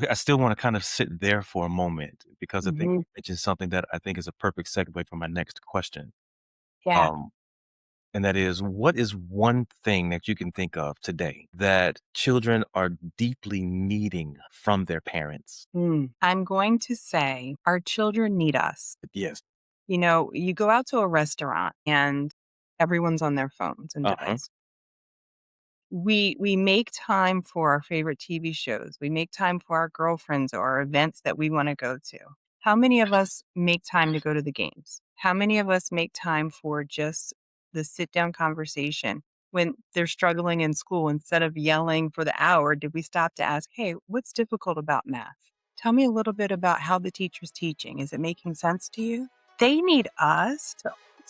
I still want to kind of sit there for a moment because I think Hmm. you mentioned something that I think is a perfect segue for my next question. Yeah. Um, and that is, what is one thing that you can think of today that children are deeply needing from their parents? I'm going to say our children need us. Yes. You go out to a restaurant and everyone's on their phones and Uh-huh. device. We make time for our favorite TV shows. We make time for our girlfriends or our events that we want to go to. How many of us make time to go to the games? How many of us make time for just the sit down conversation when they're struggling in school? Instead of yelling for the hour, did we stop to ask, hey, what's difficult about math? Tell me a little bit about how the teacher's teaching. Is it making sense to you? They need us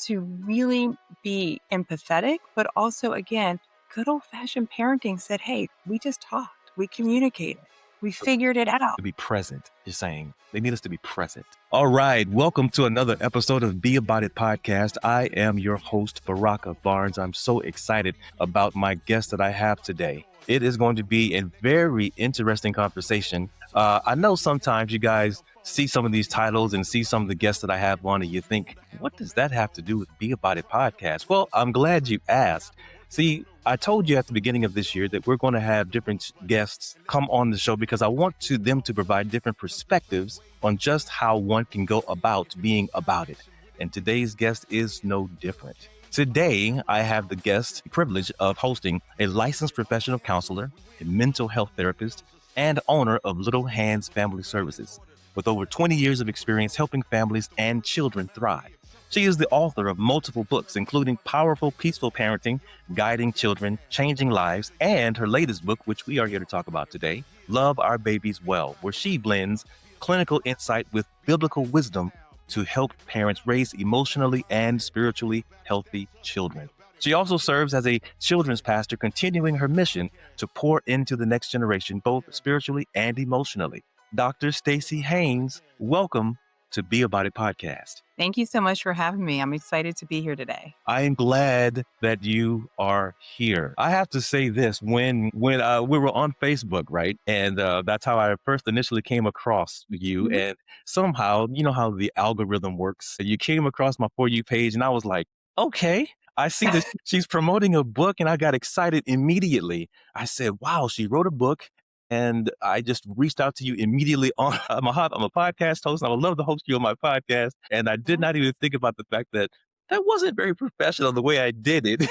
to really be empathetic, but also, again, good old fashioned parenting said, hey, we just talked, we communicated, we figured it out. To be present, you're saying. They need us to be present. All right. Welcome to another episode of Be About It podcast. I am your host, Baraka Barnes. I'm so excited about my guest that I have today. It is going to be a very interesting conversation. I know sometimes you guys see some of these titles and see some of the guests that I have on, and you think, what does that have to do with Be About It podcast? Well, I'm glad you asked. See, I told you at the beginning of this year that we're going to have different guests come on the show because I want them to provide different perspectives on just how one can go about being about it. And today's guest is no different. Today, I have the privilege of hosting a licensed professional counselor, a mental health therapist, and owner of Little Hands Family Services, with over 20 years of experience helping families and children thrive. She is the author of multiple books, including Powerful, Peaceful Parenting, Guiding Children, Changing Lives, and her latest book, which we are here to talk about today, Love Our Babies Well, where she blends clinical insight with biblical wisdom to help parents raise emotionally and spiritually healthy children. She also serves as a children's pastor, continuing her mission to pour into the next generation, both spiritually and emotionally. Dr. Stacy Haynes, welcome to Be About It podcast. Thank you so much for having me. I'm excited to be here today. I am glad that you are here. I have to say this: when we were on Facebook, right, and that's how I first initially came across you. Mhm. And somehow, you know how the algorithm works. You came across my For You page, and I was like, okay. I see that she's promoting a book, and I got excited immediately. I said, wow, she wrote a book. And I just reached out to you immediately on. I'm a podcast host. I would love to host you on my podcast. And I did not even think about the fact that wasn't very professional the way I did it.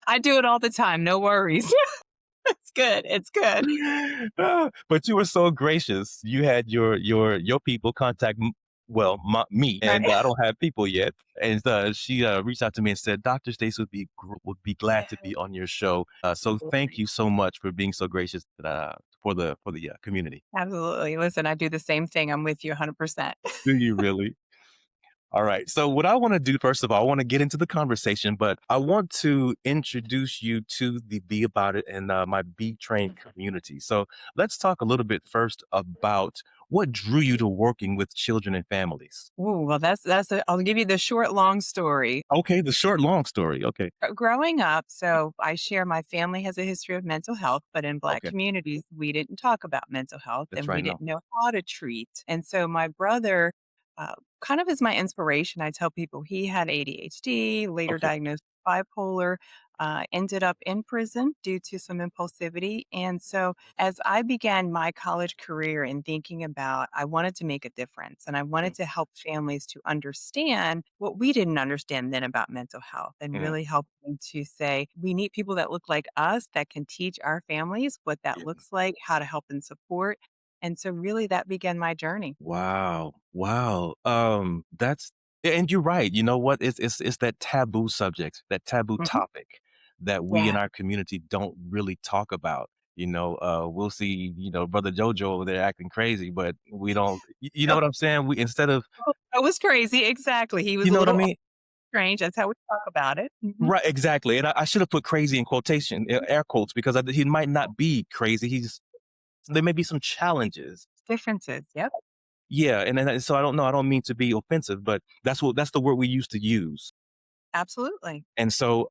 I do it all the time. No worries. It's good. It's good. But you were so gracious. You had your people contact me, and Right. I don't have people yet. And she reached out to me and said, "Dr. Stace would be glad to be on your show." So thank you so much for being so gracious for the community. Absolutely. Listen, I do the same thing. I'm with you 100%. Do you really? All right. So what I want to do, first of all, I want to get into the conversation, but I want to introduce you to the Be About It and my Be Trained community. So let's talk a little bit first about what drew you to working with children and families. Ooh, well, I'll give you the short, long story. Okay. The short, long story. Okay. Growing up, so I share my family has a history of mental health, but in Black Okay. communities, we didn't talk about mental health That's and we right. No. didn't know how to treat. And so my brother kind of is my inspiration. I tell people he had ADHD, later Okay. diagnosed bipolar, ended up in prison due to some impulsivity. And so as I began my college career and thinking about, I wanted to make a difference and I wanted to help families to understand what we didn't understand then about mental health and Mm-hmm. really help them to say, we need people that look like us that can teach our families what that Yeah. looks like, how to help and support. And so really that began my journey. Wow. Wow. And you're right. You know what? It's that taboo subject, that taboo Mhm. topic that we in Yeah. our community don't really talk about. We'll see, Brother Jojo over there acting crazy, but we don't, you know what I'm saying? We instead of, That was crazy. Exactly. He was you a know what I little mean? strange. That's how we talk about it. Mhm. Right, exactly. And I should have put crazy in quotation, air quotes, because he might not be crazy. There may be some challenges. Differences. Yep. Yeah. So I don't know. I don't mean to be offensive, but that's the word we used to use. Absolutely. And so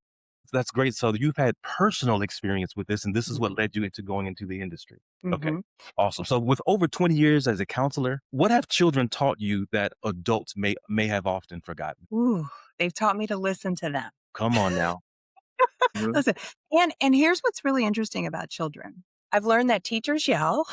That's great. So you've had personal experience with this, and this is Mhm. what led you into going into the industry. Okay. Mhm. Awesome. So with over 20 years as a counselor, what have children taught you that adults may have often forgotten? Ooh, they've taught me to listen to them. Come on now. Mhm. Listen, and here's what's really interesting about children. I've learned that teachers yell.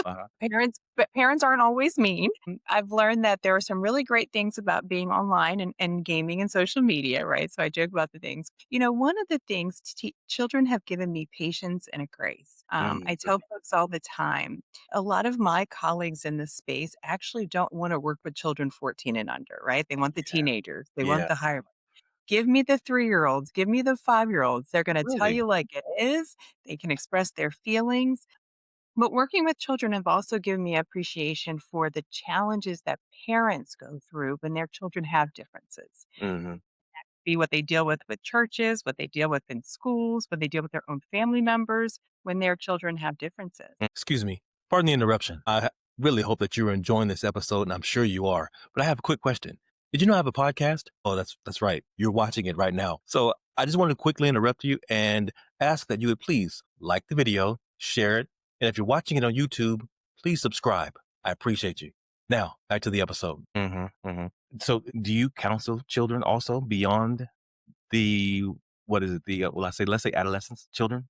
Uh-huh. Parents aren't always mean. I've learned that there are some really great things about being online and gaming and social media, right? So I joke about the things. One of the things children have given me patience and a grace. I Mm, tell folks all the time, a lot of my colleagues in this space actually don't want to work with children 14 and under, right? They want the yeah. teenagers. They want Yeah. the higher. Give me the 3-year-olds, give me the 5-year-olds. They're gonna tell Really? you like it is. They can express their feelings. But working with children have also given me appreciation for the challenges that parents go through when their children have differences. Hmm. Be what they deal with churches, what they deal with in schools, what they deal with their own family members when their children have differences. Excuse me. Pardon the interruption. Really hope that you're enjoying this episode, and I'm sure you are. But I have a quick question. Did you know I have a podcast? Oh, that's right. You're watching it right now. So I just wanted to quickly interrupt you and ask that you would please like the video, share it, and if you're watching it on YouTube, please subscribe. I appreciate you. Now back to the episode. So, do you counsel children also beyond the what is it? The well, let's say adolescents, children.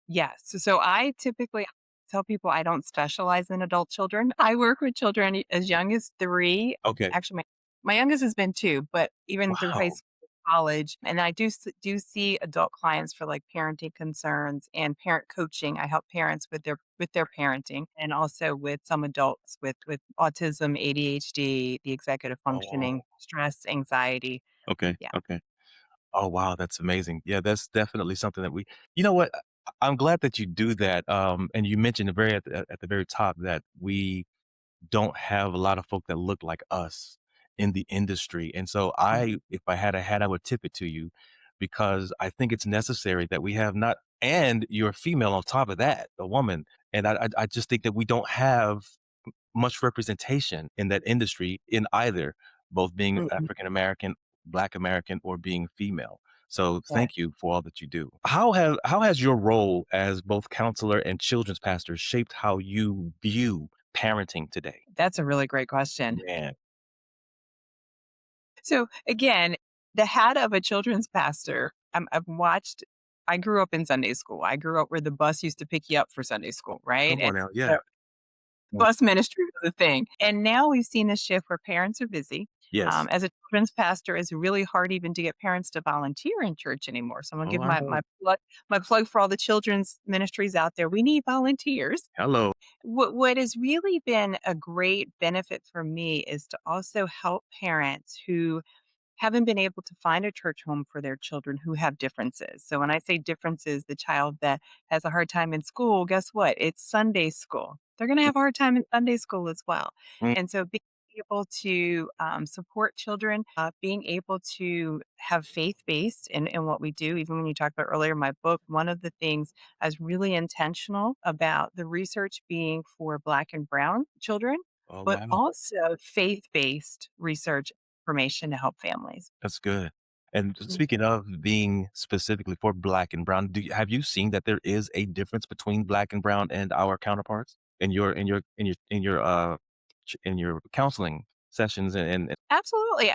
Yes. So I typically tell people I don't specialize in adult children. I work with children as young as 3. Okay. Actually, my youngest has been 2, but even through high Wow. school, college, and I do see adult clients for like parenting concerns and parent coaching. I help parents with their parenting and also with some adults with autism, ADHD, the executive Oh. functioning, stress, anxiety. Okay. Yeah. Okay. Oh, wow, that's amazing. Yeah, that's definitely something that you know what? I'm glad that you do that. And you mentioned at the very top that we don't have a lot of folk that look like us in the industry. And so if I had a hat, I would tip it to you because I think it's necessary that we have not, and you're a female on top of that, a woman. And I just think that we don't have much representation in that industry in either, both being Mhm. African American, Black American, or being female. So Yeah. thank you for all that you do. How has your role as both counselor and children's pastor shaped how you view parenting today? That's a really great question. Man. So again, the hat of a children's pastor, I've watched. I grew up in Sunday school. I grew up where the bus used to pick you up for Sunday school, right? Come And on now. Yeah. so bus ministry was a thing. And now we've seen this shift where parents are busy. Yes. As a children's pastor, it's really hard even to get parents to volunteer in church anymore. So I'm gonna Oh, give I my plug for all the children's ministries out there. We need volunteers. hello. What has really been a great benefit for me is to also help parents who haven't been able to find a church home for their children who have differences. So when I say differences, the child that has a hard time in school, guess what? It's Sunday school. They're going to have a hard time in Sunday school as well. Mm, And so being able to support children, being able to have faith based in what we do, even when you talked about earlier, my book, one of the things I was really intentional about the research being for Black and Brown children, oh, but wow. also faith based research information to help families. That's good. And Mm. speaking of being specifically for Black and Brown, have you seen that there is a difference between Black and Brown and our counterparts in your counseling sessions and Absolutely.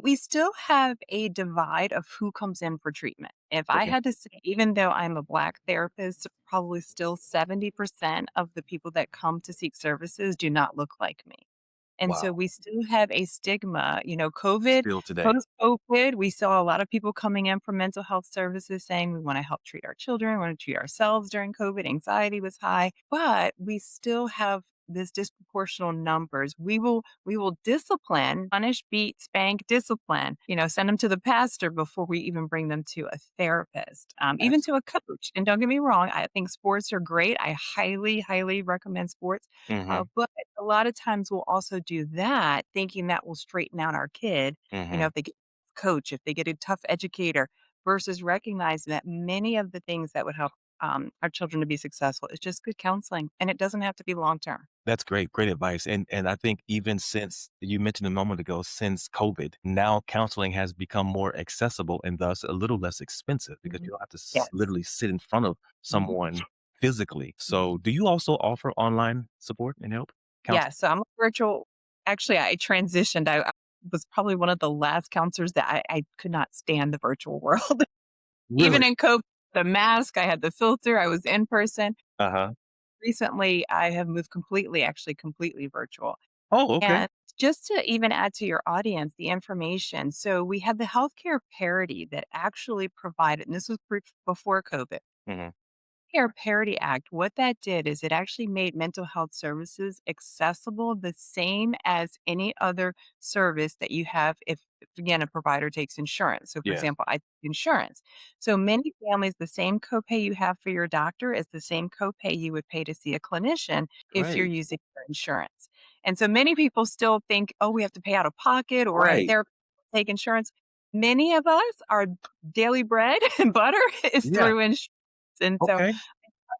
We still have a divide of who comes in for treatment. If I okay. had to say, even though I'm a Black therapist, probably still 70% of the people that come to seek services do not look like me. And so Wow. we still have a stigma, Still today. post-COVID, we saw a lot of people coming in from mental health services saying we want to help treat our children, we want to treat ourselves during COVID. Anxiety was high, but we still have this disproportional numbers. We will discipline, punish, beat, spank, discipline, send them to the pastor before we even bring them to a therapist, even to a coach. And don't get me wrong, I think sports are great. I highly, highly recommend sports. Mhm. But a lot of times we'll also do that thinking that will straighten out our kid, Mhm. if they get a coach, if they get a tough educator, versus recognizing that many of the things that would help our children to be successful is just good counseling, and it doesn't have to be long term. That's great, great advice. And I think even since you mentioned a moment ago, since COVID, now counseling has become more accessible and thus a little less expensive because Mhm. you don't have to Yes. literally sit in front of Mhm. someone physically. Mhm. So, do you also offer online support and help? Yeah, Counseling? so I'm a virtual actually, I transitioned. I was probably one of the last counselors that I could not stand the virtual world. Even Really? in COVID, the mask, I had the filter, I was in person. Uh huh. Recently, I have moved completely, actually completely virtual. Oh, okay. And just to even add to your audience the information, so we had the healthcare parity that actually provided, and this was before COVID. Hmm. Care Parity Act, what that did is it actually made mental health services accessible the same as any other service that you have if again, a provider takes insurance. So, for Yes. example, I take insurance. So, many families, the same copay you have for your doctor is the same copay you would pay to see a clinician if you're Great. using your insurance. And so, many people still think, oh, we have to pay out of pocket or a Right. therapist will take insurance. Many of us, our daily bread and butter is Yeah. through insurance. And so, Okay.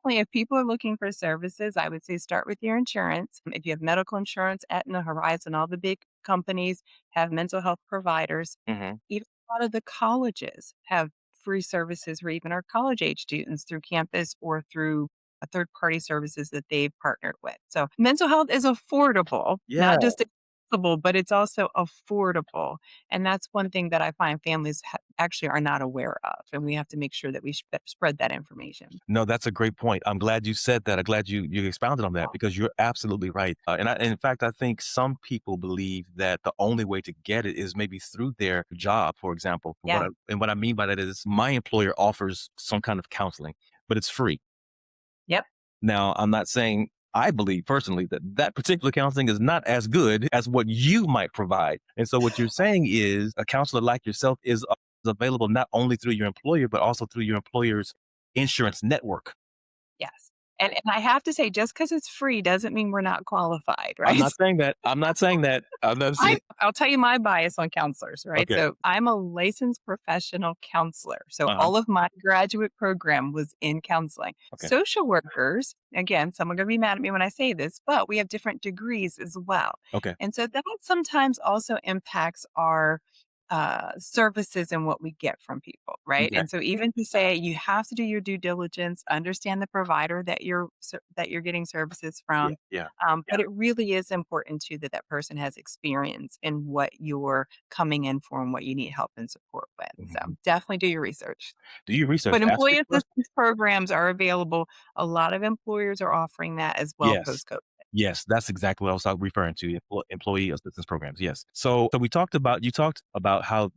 definitely, if people are looking for services, I would say start with your insurance. If you have medical insurance, Aetna, Horizon, all the big companies have mental health providers. Hmm. Even a lot of the colleges have free services for even our college age students through campus or through a third party services that they've partnered with. So mental health is affordable, Yeah. not just accessible, but it's also affordable. And that's one thing that I find families actually are not aware of. And we have to make sure that we spread that information. No, that's a great point. I'm glad you said that. I'm glad you expounded on that because you're absolutely right. And in fact, I think some people believe that the only way to get it is maybe through their job, for example. Yeah. And what I mean by that is my employer offers some kind of counseling, but it's free. Yep. Now, I'm not saying I believe personally that that particular counseling is not as good as what you might provide. And so what you're saying is a counselor like yourself is available not only through your employer, but also through your employer's insurance network. Yes. And I have to say, just because it's free doesn't mean we're not qualified, I'm right? not saying that. I'm not saying that. I'm not saying. I'll tell you my bias on counselors, right? Okay. So I'm a licensed professional counselor. So Uh-huh. all of my graduate program was in counseling. Okay. Social workers, again, some are going to be mad at me when I say this, but we have different degrees as well. Okay. And so that sometimes also impacts our services and what we get from people, right? Okay. And so even to say you have to do your due diligence, understand the provider that you're getting services Yeah. from, Yeah. but it really is important too that that person has experience in what you're coming in for and what you need help and support with. So Mhm. definitely do your research. Do you research? But Ask employee your question. assistance programs are available. A lot of employers are offering that as well Yes. post COVID. Yes, that's exactly what I was referring to, employee assistance programs, yes. So we talked about you talked about how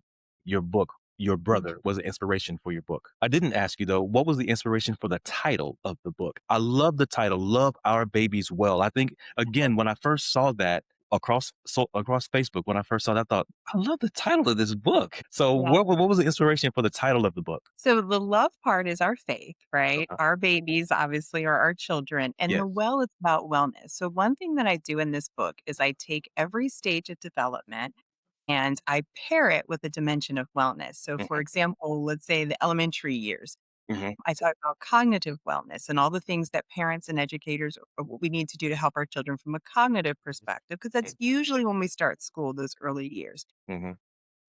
your book, your brother, was an inspiration for your book. I didn't ask you, though, what was the inspiration for the title of the book? I love the title, "Love Our Babies Well." I think, again, when I first saw that across Facebook, when I first saw that, I thought, "I love the title of this book." So Yeah. what was the inspiration for the title of the book? So the love part is our faith, right? Uh-huh. Our babies obviously are our children, and the Yes. well is about wellness. So one thing that I do in this book is I take every stage of development and I pair it with a dimension of wellness. So for Mhm, example, let's say the elementary years, mhm, I talk about cognitive wellness and all the things that parents and educators what we need to do to help our children from a cognitive perspective, because that's usually when we start school, those early years. mhm,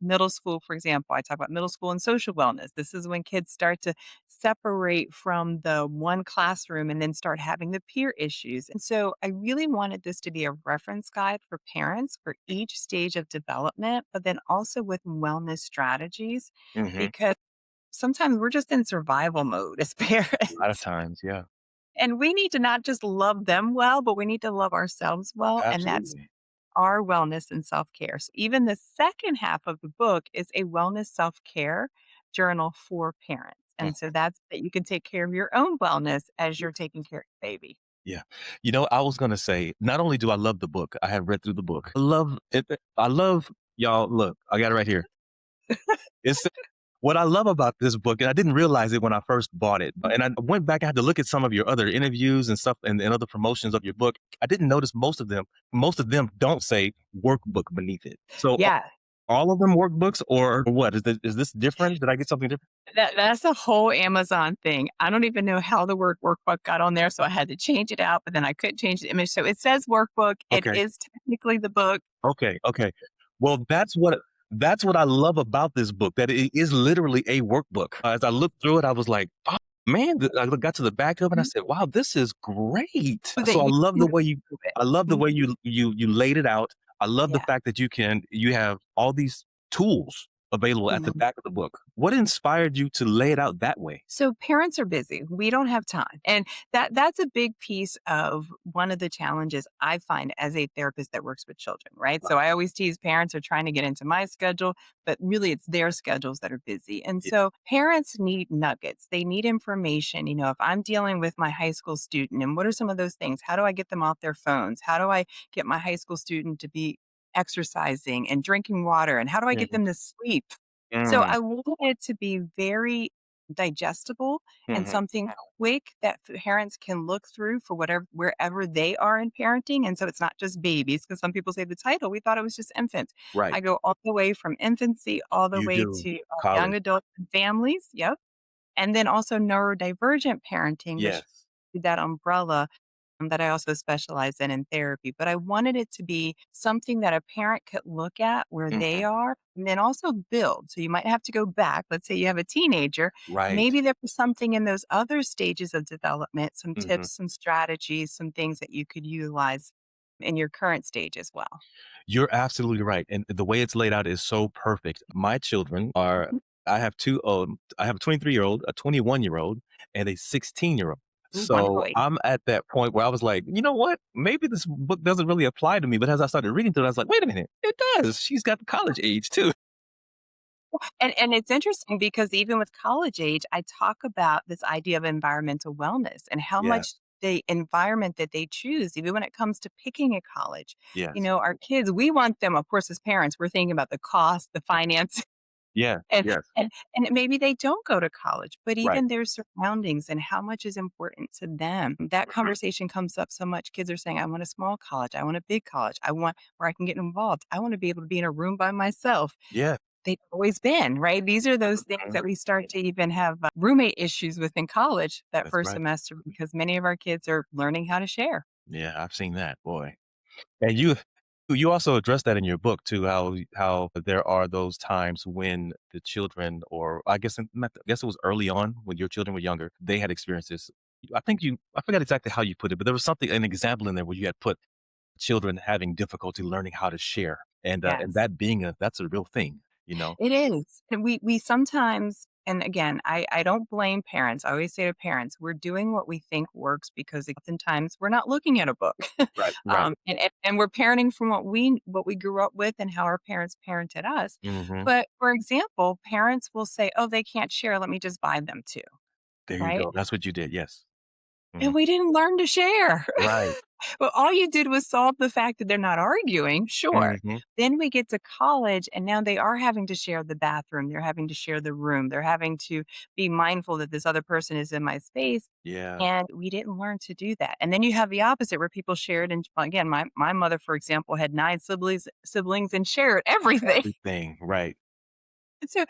Middle school, for example, I talk about middle school and social wellness. This is when kids start to separate from the one classroom and then start having the peer issues. And so I really wanted this to be a reference guide for parents for each stage of development, but then also with wellness strategies, mhm. because sometimes we're just in survival mode as A lot of parents. times, yeah. And we need to not just love them well, but we need to love ourselves well. And that's Absolutely. our wellness and self care. So, even the second half of the book is a wellness self care journal for parents. And so that's that you can take care of your own wellness as Mhm. you're taking care of your baby. Yeah. You know, I was gonna say, not only do I love the book, I have read through the book. I love it. I love y'all. Look, I got it right here. It's what I love about this book, and I didn't realize it when I first bought it. And I went back, I had to look at some of your other interviews and stuff and other promotions of your book. I didn't notice most of them. Most of them don't say workbook beneath it. So Yeah. all of them workbooks or what? Is this different? Did I get something different? That's a whole Amazon thing. I don't even know how the workbook got on there, so I had to change it out, but then I couldn't change the image. So it says workbook. It Okay. is technically the book. Okay. Okay. Well, that's what I love about this book, that it is literally a workbook. As I looked through it, I was like, "Oh, man," I got to the back of it and I Mhm. said, "Wow, this is great." That So you can go through it. I love the way Mhm. you laid it out. I love the Yeah. fact that you have all these tools available at the Mhm. back of the book. What inspired you to lay it out that way? So parents are busy. We don't have time. And that's a big piece of one of the challenges I find as a therapist that works with children, right? So Right. I always tease parents are trying to get into my schedule, but really it's their schedules that are busy. And Yeah. so parents need nuggets. They need information. If I'm dealing with my high school student and what are some of those things? How do I get them off their phones? How do I get my high school student to be exercising and drinking water? And how do I get Mhm. them to sleep? So Mm. I want it to be very digestible and Mhm. something quick that parents can look through for whatever wherever they are in parenting. And so it's not just babies, because some people say the title, we thought it was just infants. Right. I go all the way from infancy all the You way do. to young College. adults and families. Yep. And then also neurodivergent parenting, which Yes. that umbrella that I also specialize in therapy, but I wanted it to be something that a parent could look at where they Mhm. are and then also build. So you might have to go back. Let's say you have a teenager. Right. Maybe there was something in those other stages of development, some Mhm. tips, some strategies, some things that you could utilize in your current stage as well. You're absolutely right, and the way it's laid out is so perfect. My children are Mhm. I have a 23-year-old, a 21-year-old, and a 16-year-old. Ooh, So, wonderful age. I'm at that point where I was like, "You know what? Maybe this book doesn't really apply to me," but as I started reading through it, I was like, "Wait a minute, it does. She's got the college age too." And it's interesting because even with college age, I talk about this idea of environmental wellness and how Yeah. much the environment that they choose, even when it comes to picking a college. Yes. Our kids, we want them, of course, as parents, we're thinking about the cost, the finance, Yeah. and Yes. and maybe they don't go to college, but Right. even their surroundings and how much is important to them. That conversation comes up so much. Kids are saying, I want a small college, I want a big college, I want where I can get involved. I want to be able to be in a room by myself. Yeah. They've always been, right? These are those things Mhm. that we start to even have, roommate issues with in college that That's first right. semester because many of our kids are learning how to share. Yeah, I've seen that, boy. And you also address that in your book too, how there are those times when the children, or I guess I guess it was early on when your children were younger, they had experiences. I forgot exactly how you put it, but there was an example in there where you had put children having difficulty learning how to share, and Yes. that being that's a real thing, you know. It is. And we sometimes and again, I don't blame parents. I always say to parents, we're doing what we think works because oftentimes we're not looking at a book. Right. Right. And we're parenting from what we grew up with and how our parents parented us. Hmm. But for example, parents will say, "Oh, they can't share. Let me just buy them too." There you Right? go. That's what you did. Yes. Hmm. And we didn't learn to share. Right. Well, all you did was solve the fact that they're not arguing, sure. Hmm. Then we get to college, and now they are having to share the bathroom, they're having to share the room, they're having to be mindful that this other person is in my space, Yeah. and we didn't learn to do that. And then you have the opposite where people shared, and again, my mother, for example, had 9 siblings and shared everything. Everything. Right. So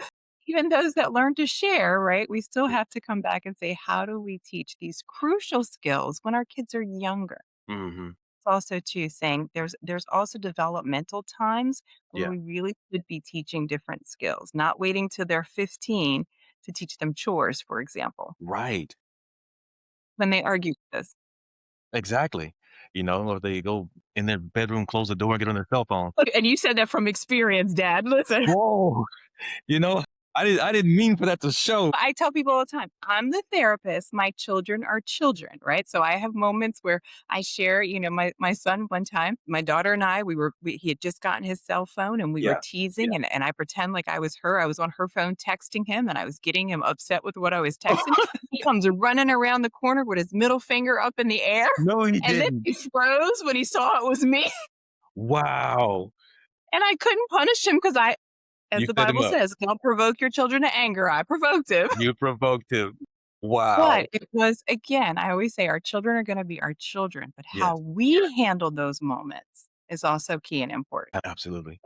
even those that learn to share, right, we still have to come back and say, how do we teach these crucial skills when our kids are younger? Hmm. It's also too saying there's also developmental times where Yeah. we really should be teaching different skills, not waiting till they're 15 to teach them chores, for example, Right. when they argue with us. Exactly. Or they go in their bedroom, close the door, and get on their cell phone. Look, and you said that from experience, Dad. Listen. Whoa! You know, I didn't mean for that to show. I tell people all the time, I'm the therapist. My children are children, right? So I have moments where I share, my son one time, my daughter and I, he had just gotten his cell phone and we were Yeah. teasing and I pretend like I was her. I was on her phone texting him and I was getting him upset with what I was texting. He comes running around the corner with his middle finger up in the air. No, he And then didn't. he froze when he saw it was me. Wow. And I couldn't punish him because as You the set him Bible up. says, don't provoke your children to anger. I provoked him. You provoked him. Wow. But it was again, I always say our children are gonna be our children, but how Yes, we handle those moments is also key and important. absolutely.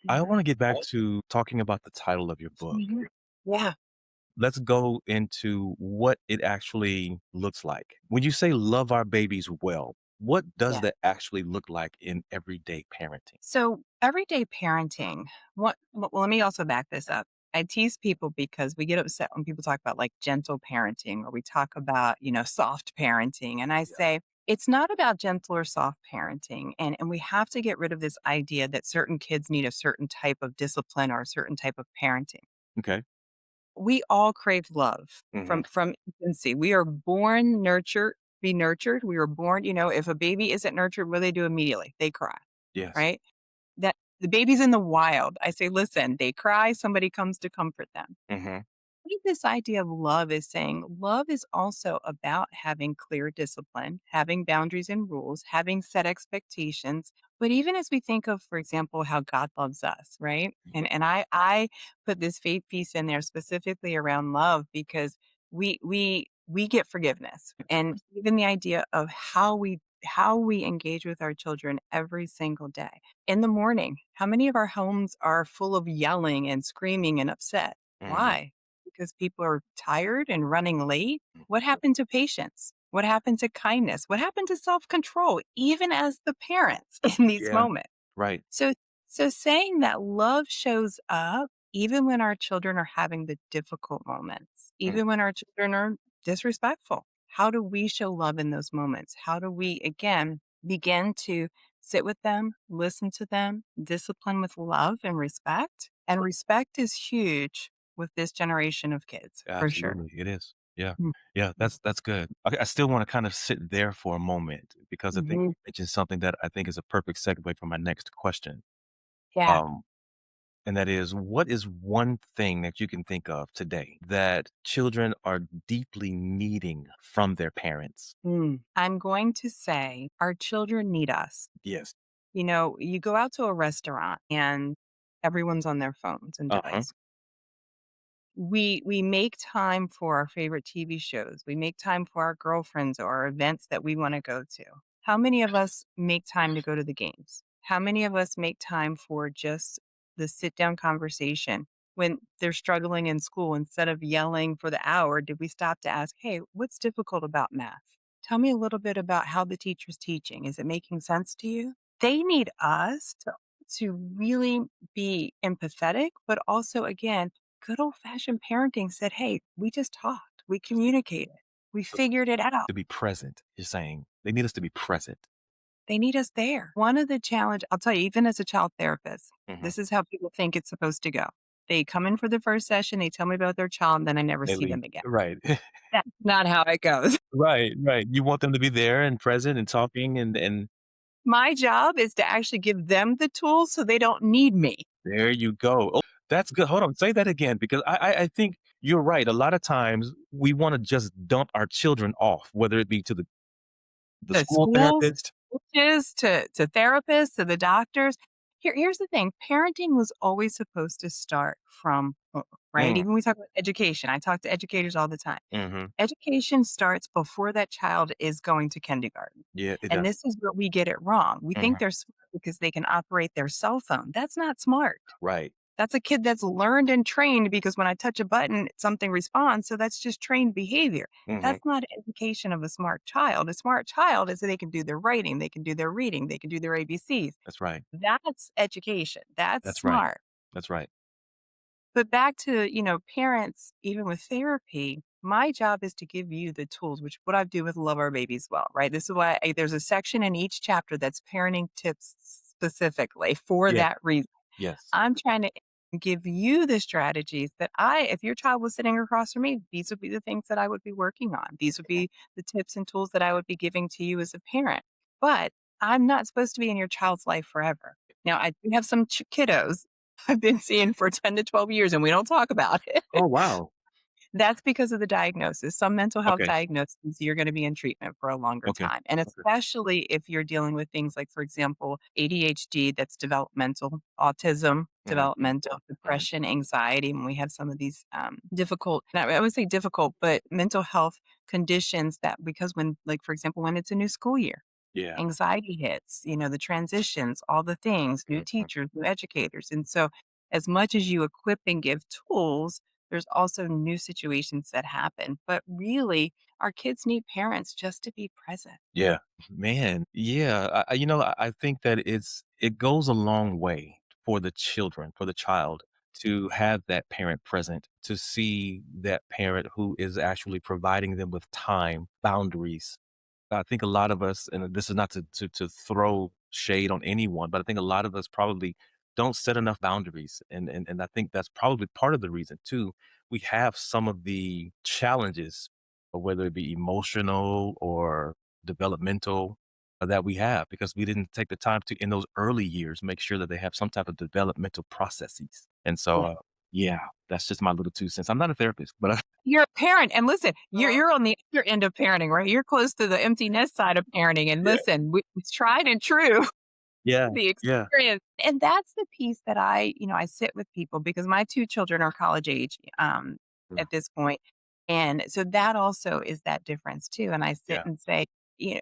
I want to get back to talking about the title of your book. Mhm. Yeah. Let's go into what it actually looks like. When you say love our babies well, what does Yeah. that actually look like in everyday parenting? So everyday parenting, well, let me also back this up. I tease people because we get upset when people talk about like gentle parenting or we talk about, soft parenting. And I Yeah. say, it's not about gentle or soft parenting. And we have to get rid of this idea that certain kids need a certain type of discipline or a certain type of parenting. Okay. We all crave love Hmm. from infancy. We are born be nurtured. We were born, if a baby isn't nurtured, what do they do immediately? They cry, Yes. right? That the baby's in the wild. I say, listen, they cry, somebody comes to comfort them. Hmm. I think this idea of love is saying love is also about having clear discipline, having boundaries and rules, having set expectations. But even as we think of, for example, how God loves us, right? Yeah. And I put this faith piece in there specifically around love because we get forgiveness. And even the idea of how we engage with our children every single day. In the morning, how many of our homes are full of yelling and screaming and upset? Hmm. Why? Because people are tired and running late? What happened to patience? What happened to kindness? What happened to self control, even as the parents in these Yeah. moments? Right. So, so saying that love shows up even when our children are having the difficult moments, Mm. even when our children are disrespectful. How do we show love in those moments? How do we, again, begin to sit with them, listen to them, discipline with love and respect? And respect is huge with this generation of kids, for sure. Absolutely. It is. Yeah. Mm. Yeah. That's good. Okay. I still want to kind of sit there for a moment because I think Mhm. you mentioned something that I think is a perfect segue for my next question. Yeah. Um, and that is, what is one thing that you can think of today that children are deeply needing from their parents? I'm going to say our children need us. Yes. You go out to a restaurant and everyone's on their phones and Uh-huh. devices. We make time for our favorite TV shows. We make time for our girlfriends or events that we want to go to. How many of us make time to go to the games? How many of us make time for just the sit down conversation when they're struggling in school? Instead of yelling for the hour, did we stop to ask, hey, what's difficult about math? Tell me a little bit about how the teacher's teaching. Is it making sense to you? They need us to really be empathetic, but also, again, good old fashioned parenting said, hey, we just talked, we communicated, we figured it out. To be present, you're saying. They need us to be present. They need us there. One of the challenge, I'll tell you, even as a child therapist, Mhm. this is how people think it's supposed to go. They come in for the first session, they tell me about their child, and then I never They see leave. them again. Right. That's not how it goes. Right, right. You want them to be there and present and talking and My job is to actually give them the tools so they don't need me. there you go. Oh, that's good. Hold on, say that again because I think you're right. A lot of times we wanna just dump our children off, whether it be to the The school schools, therapist. coaches, to therapists, to the doctors. Here's the thing, parenting was always supposed to start from home, right? Mm, Even we talk about education, I talk to educators all the time. mhm. Education starts before that child is going to kindergarten, Yeah, it and does. this is where we get it wrong. We think Mhm. they're smart because they can operate their cell phone. That's not smart. Right. That's a kid that's learned and trained because when I touch a button, something responds. So that's just trained behavior. Mhm. That's not education of a smart child. A smart child is that they can do their writing, they can do their reading, they can do their ABCs. That's right. That's education. That's That's right. smart. That's right. But back to, parents, even with therapy, my job is to give you the tools, which what I do with Love Our Babies Well, right? This is why there's a section in each chapter that's parenting tips specifically for Yeah. that reason. Yes. I'm trying to give you the strategies that if your child was sitting across from me, these would be the things that I would be working on. These would be the tips and tools that I would be giving to you as a parent. But I'm not supposed to be in your child's life forever. Now, I do have some kiddos I've been seeing for 10 to 12 years, and we don't talk about it. Oh, wow. That's because of the diagnosis. Some mental health Okay. diagnoses, you're going to be in treatment for a longer Okay. time. And Okay. especially if you're dealing with things like, for example, ADHD, that's developmental, autism, Mhm. developmental, Mhm. depression, anxiety. When we have some of these difficult, I would say difficult, but mental health conditions that, because when, like, for example, when it's a new school year, Yeah. Anxiety hits, the transitions, all the things, new Mhm. teachers, new educators. And so, as much as you equip and give tools, there's also new situations that happen. But really, our kids need parents just to be present. Yeah. Man, yeah, I think that it goes a long way for the children, for the child to have that parent present, to see that parent who is actually providing them with time, boundaries. I think a lot of us, and this is not to throw shade on anyone, but I think a lot of us probably don't set enough boundaries, and I think that's probably part of the reason too. We have some of the challenges, whether it be emotional or developmental, that we have because we didn't take the time to in those early years make sure that they have some type of developmental processes. And so, yeah, that's just my little 2 cents. I'm not a therapist, but You're a parent, and listen, you're on the other end of parenting, right? You're close to the empty nest side of parenting, and yeah, listen, it's tried and true, yeah, the yeah. experience, and that's the piece that I sit with people because my 2 children are college age, Mm, at this point, and so that also is that difference too, and I sit yeah. and say, you know,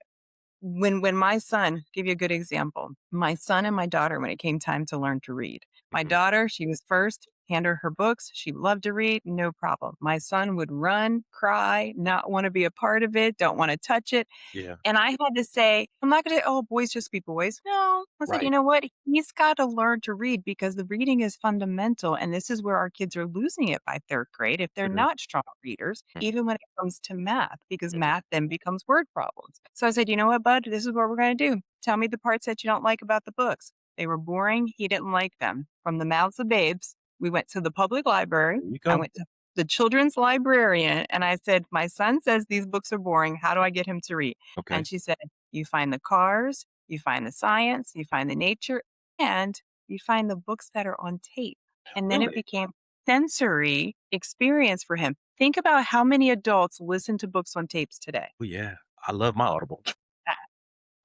when my son give you a good example, my son and my daughter, when it came time to learn to read. My Mhm. daughter, she was first, hand her books, she loved to read, no problem. My son would run, cry, not wanna be a part of it, don't wanna touch it. Yeah, And I had to say, I'm not gonna, "Oh, boys just be boys." No. I said, "You right. know what? He's gotta learn to read because the reading is fundamental, and this is where our kids are losing it by 3rd grade if they're Mhm, not strong readers, mm, even when it comes to math, because mhm. math then becomes word problems." So I said, "You know what, bud? This is what we're gonna do. Tell me the parts that you don't like about the books." They were boring, he didn't like them. From the mouths of babes, we went to the public library. There you I go. went to the children's librarian, and I said, "My son says these books are boring. How do I get him to read?" Okay. And she said, "You find the cars, you find the science, you find the nature, and you find the books that are on tape." And then it Really? became sensory experience for him. Think about how many adults listen to books on tapes today. Oh, yeah. I love my Audible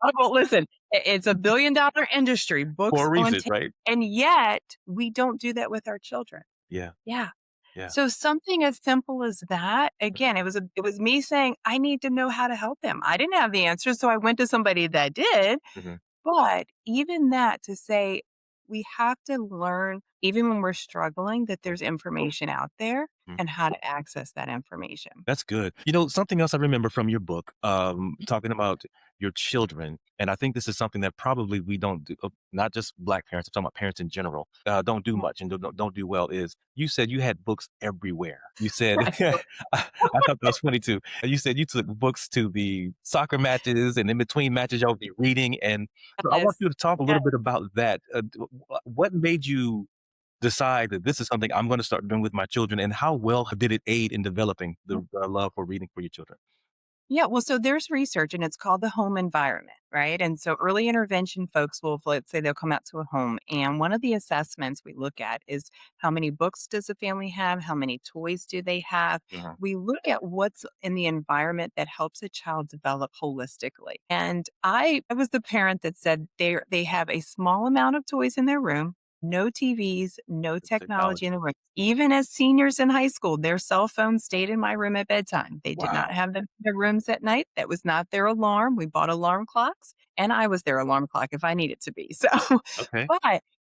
Well, listen, it's a $1 billion industry, for books a on reason, tape, right? and yet we don't do that with our children. Yeah, Yeah. yeah. So something as simple as that, Mhm, again, it was me saying, "I need to know how to help them." I didn't have the answers, so I went to somebody that did. mhm. But even that to say, we have to learn, even when we're struggling, that there's information out there Mhm. and how to access that information. That's good. Something else I remember from your book, talking about your children, and I think this is something that probably we don't do, not just Black parents, I'm talking about parents in general, don't do much and don't do well, is you said you had books everywhere. You said, Right. I thought that was funny too. You said you took books to the soccer matches and in between matches, y'all would be reading. And so I want Yes. you to talk a Yes. little bit about that. What made you decide that this is something I'm going to start doing with my children, and how well did it aid in developing the love for reading for your children? Yeah, well, so there's research and it's called the home environment, right? And so early intervention folks will, let's say they'll come out to a home. And one of the assessments we look at is how many books does a family have? How many toys do they have? Mhm. We look at what's in the environment that helps a child develop holistically. And I was the parent that said they have a small amount of toys in their room. No TVs, no The technology in technology. the room. Even as seniors in high school, their cell phones stayed in my room at bedtime. They did not Wow. have them in their rooms at night. That was not their alarm. We bought alarm clocks, and I was their alarm clock if I needed to be. So, Okay.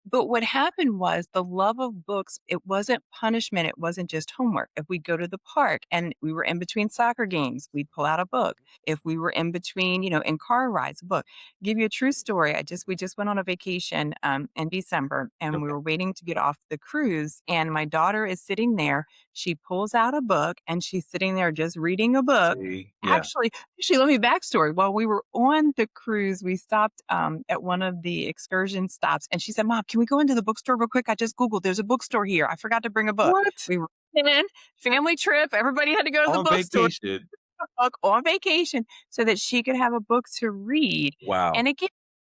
but what happened was the love of books, it wasn't punishment, it wasn't just homework. If we go to the park and we were in between soccer games, we'd pull out a book. If we were in between, in car rides, a book. Give you a true story. We just went on a vacation in December, and we Okay. were waiting to get off the cruise. And my daughter is sitting there. She pulls out a book, and she's sitting there just reading a book. See, yeah. Actually, let me backstory. While we were on the cruise, we stopped at one of the excursion stops, and she said, "Mom, can we go into the bookstore real quick? I just Googled. There's a bookstore here. I forgot to bring a book." What? We were in family trip. Everybody had to go to the On bookstore vacation. book on vacation so that she could have a book to read. Wow. And again,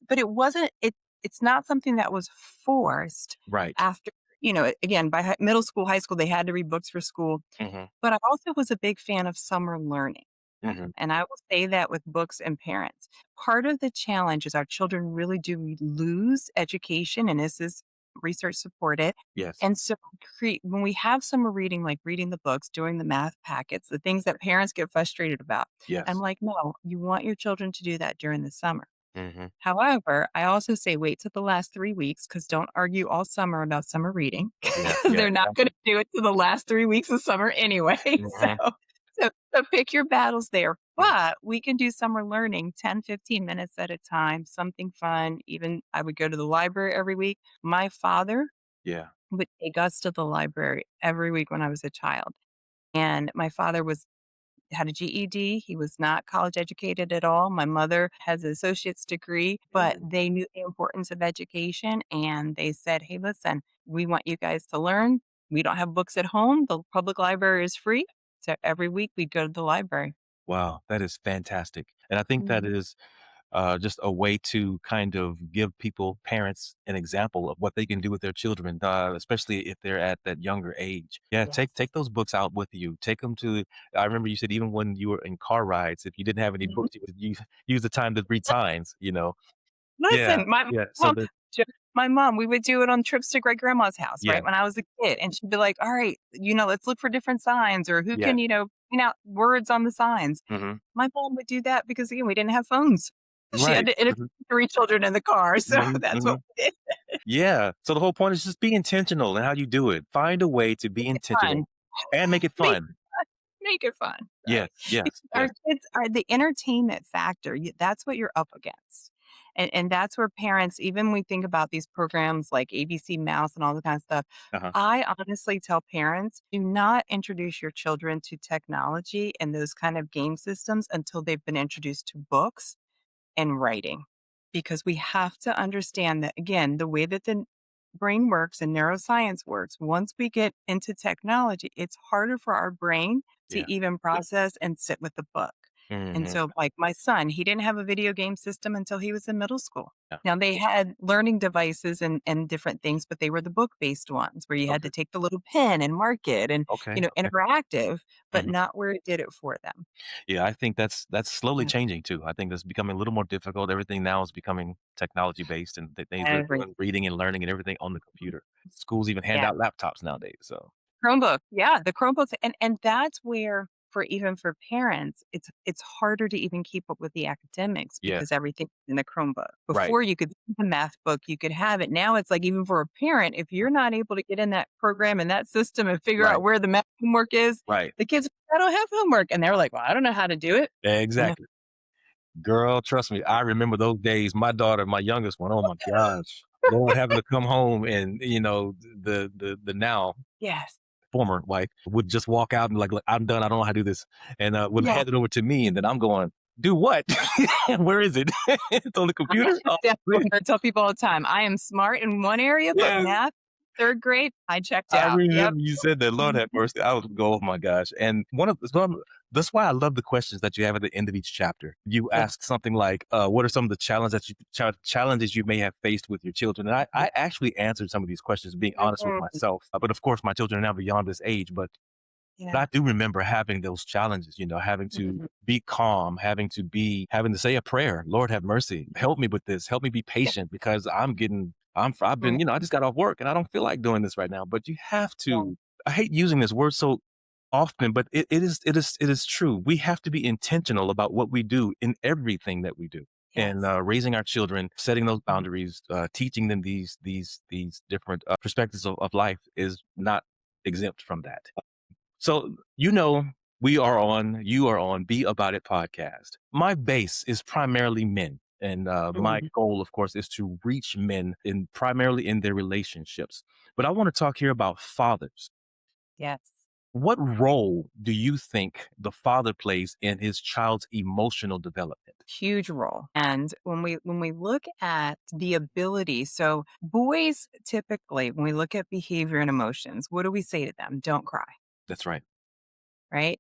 but it wasn't it's not something that was forced Right. after, again, by middle school, high school, they had to read books for school. Mhm. But I also was a big fan of summer learning. Mhm. And I will say that with books and parents. Part of the challenge is our children really do lose education, and this is research supported. Yes. And so when we have summer reading, like reading the books, doing the math packets, the things that parents get frustrated about, I'm Yes. like, no, you want your children to do that during the summer. Hmm. However, I also say wait till the last 3 weeks because don't argue all summer about summer reading Yeah, because yeah, they're not gonna exactly. do it to the last 3 weeks of summer anyway. So Hmm. so pick your battles there. Yeah, But we can do summer learning 10, 15 minutes at a time, something fun. Even I would go to the library every week. My father yeah. would take us to the library every week when I was a child. And my father was had a GED. He was not college educated at all. My mother has an associate's degree, but Mm. they knew the importance of education and they said, "Hey, listen, we want you guys to learn. We don't have books at home. The public library is free." So every week we'd go to the library. Wow, that is fantastic. And I think that Mhm. is just a way to kind of give people, parents, an example of what they can do with their children, especially if they're at that younger age. Yeah, take Yes. those books out with you. Take them to. I remember you said even when you were in car rides, if you didn't have any Mhm. books, you would use the time to read signs. Yeah, Listen, yeah. So mom that j my mom, we would do it on trips to great grandma's house, yeah, right, when I was a kid, and she'd be like, "All right, let's look for different signs or who yeah. can, point out words on the signs." Hmm. My mom would do that because, again, we didn't have phones. She had Right. to entertain 3 children in the car, so Hmm. that's Hmm. what we did. Yeah. So the whole point is just be intentional in how you do it. Find a way to be Make it fun. intentional and make it Make fun. make it fun, Yes, right? yes, Because our yes. kids are the entertainment factor, that's what you're up against. And that's where parents, even when we think about these programs like ABC Mouse and all the kind of stuff, Uh-huh. I honestly tell parents, do not introduce your children to technology and those kind of game systems until they've been introduced to books and writing. Because we have to understand that, again, the way that the brain works and neuroscience works, once we get into technology, it's harder for our brain to Yeah. even process and sit with the book. And Hmm. so, like my son, he didn't have a video game system until he was in middle school. Yeah. Now, they had learning devices and different things, but they were the book based ones where you had Okay. to take the little pen and mark it and, Okay. Okay. interactive, but Mhm. not where it did it for them. Yeah, I think that's slowly Yeah. changing too. I think that's becoming a little more difficult. Everything now is becoming technology based, and they're Every, doing reading and learning and everything on the computer. Schools even hand yeah. out laptops nowadays. So Chromebook, yeah, the Chromebooks, and that's where for parents, it's harder to even keep up with the academics yeah, because everything's in the Chromebook. right, Before you could see the math book, you could have it. Now it's like even for a parent, if you're not able to get in that program and that system and figure right, out where the math homework is, right. the kids, "I don't have homework," and they're like, "Well, I don't know how to do it." Yeah. Exactly. Girl, trust me, I remember those days. My daughter, my youngest one, oh my gosh. Lord, having to come home and the now Yes. former wife would just walk out and like, "Look, I'm done. I don't know how to do this," and would Yeah. hand it over to me, and then I'm going, "Do what? Where is it? It's on the computer." Oh, That's what man. I tell people all the time. I am smart in one area, but Yes. math, 3rd grade, I checked I out. Yep. remember you said that. Lord Mhm. have mercy. I would go, oh my gosh. And that's why I love the questions that you have at the end of each chapter. You Yeah. ask something like, "What are some of the challenges you may have faced with your children?" And I actually answered some of these questions, being honest with Mhm. myself. But of course, my children are now beyond this age. But Yeah. I do remember having those challenges, having to Mhm. be calm, having to say a prayer. Lord have mercy. Yes. Help me with this. Help me be Yeah. patient because I've been, Mhm. I just got off work and I don't feel like doing this right now. But you have Yeah. to, I hate using this word so often, but it is true. We have to be intentional about what we do in everything that we do. And Yes. raising our children, setting those Mhm. boundaries, teaching them these different perspectives of life is not exempt from that. So, you are on Be About It podcast. My base is primarily men. And my Mhm. goal, of course, is to reach men primarily in their relationships. But I want to talk here about fathers. Yes. What role do you think the father plays in his child's emotional development? Huge role. And when we look at the ability, so boys typically, when we look at behavior and emotions, what do we say to them? Don't cry. That's right. Right?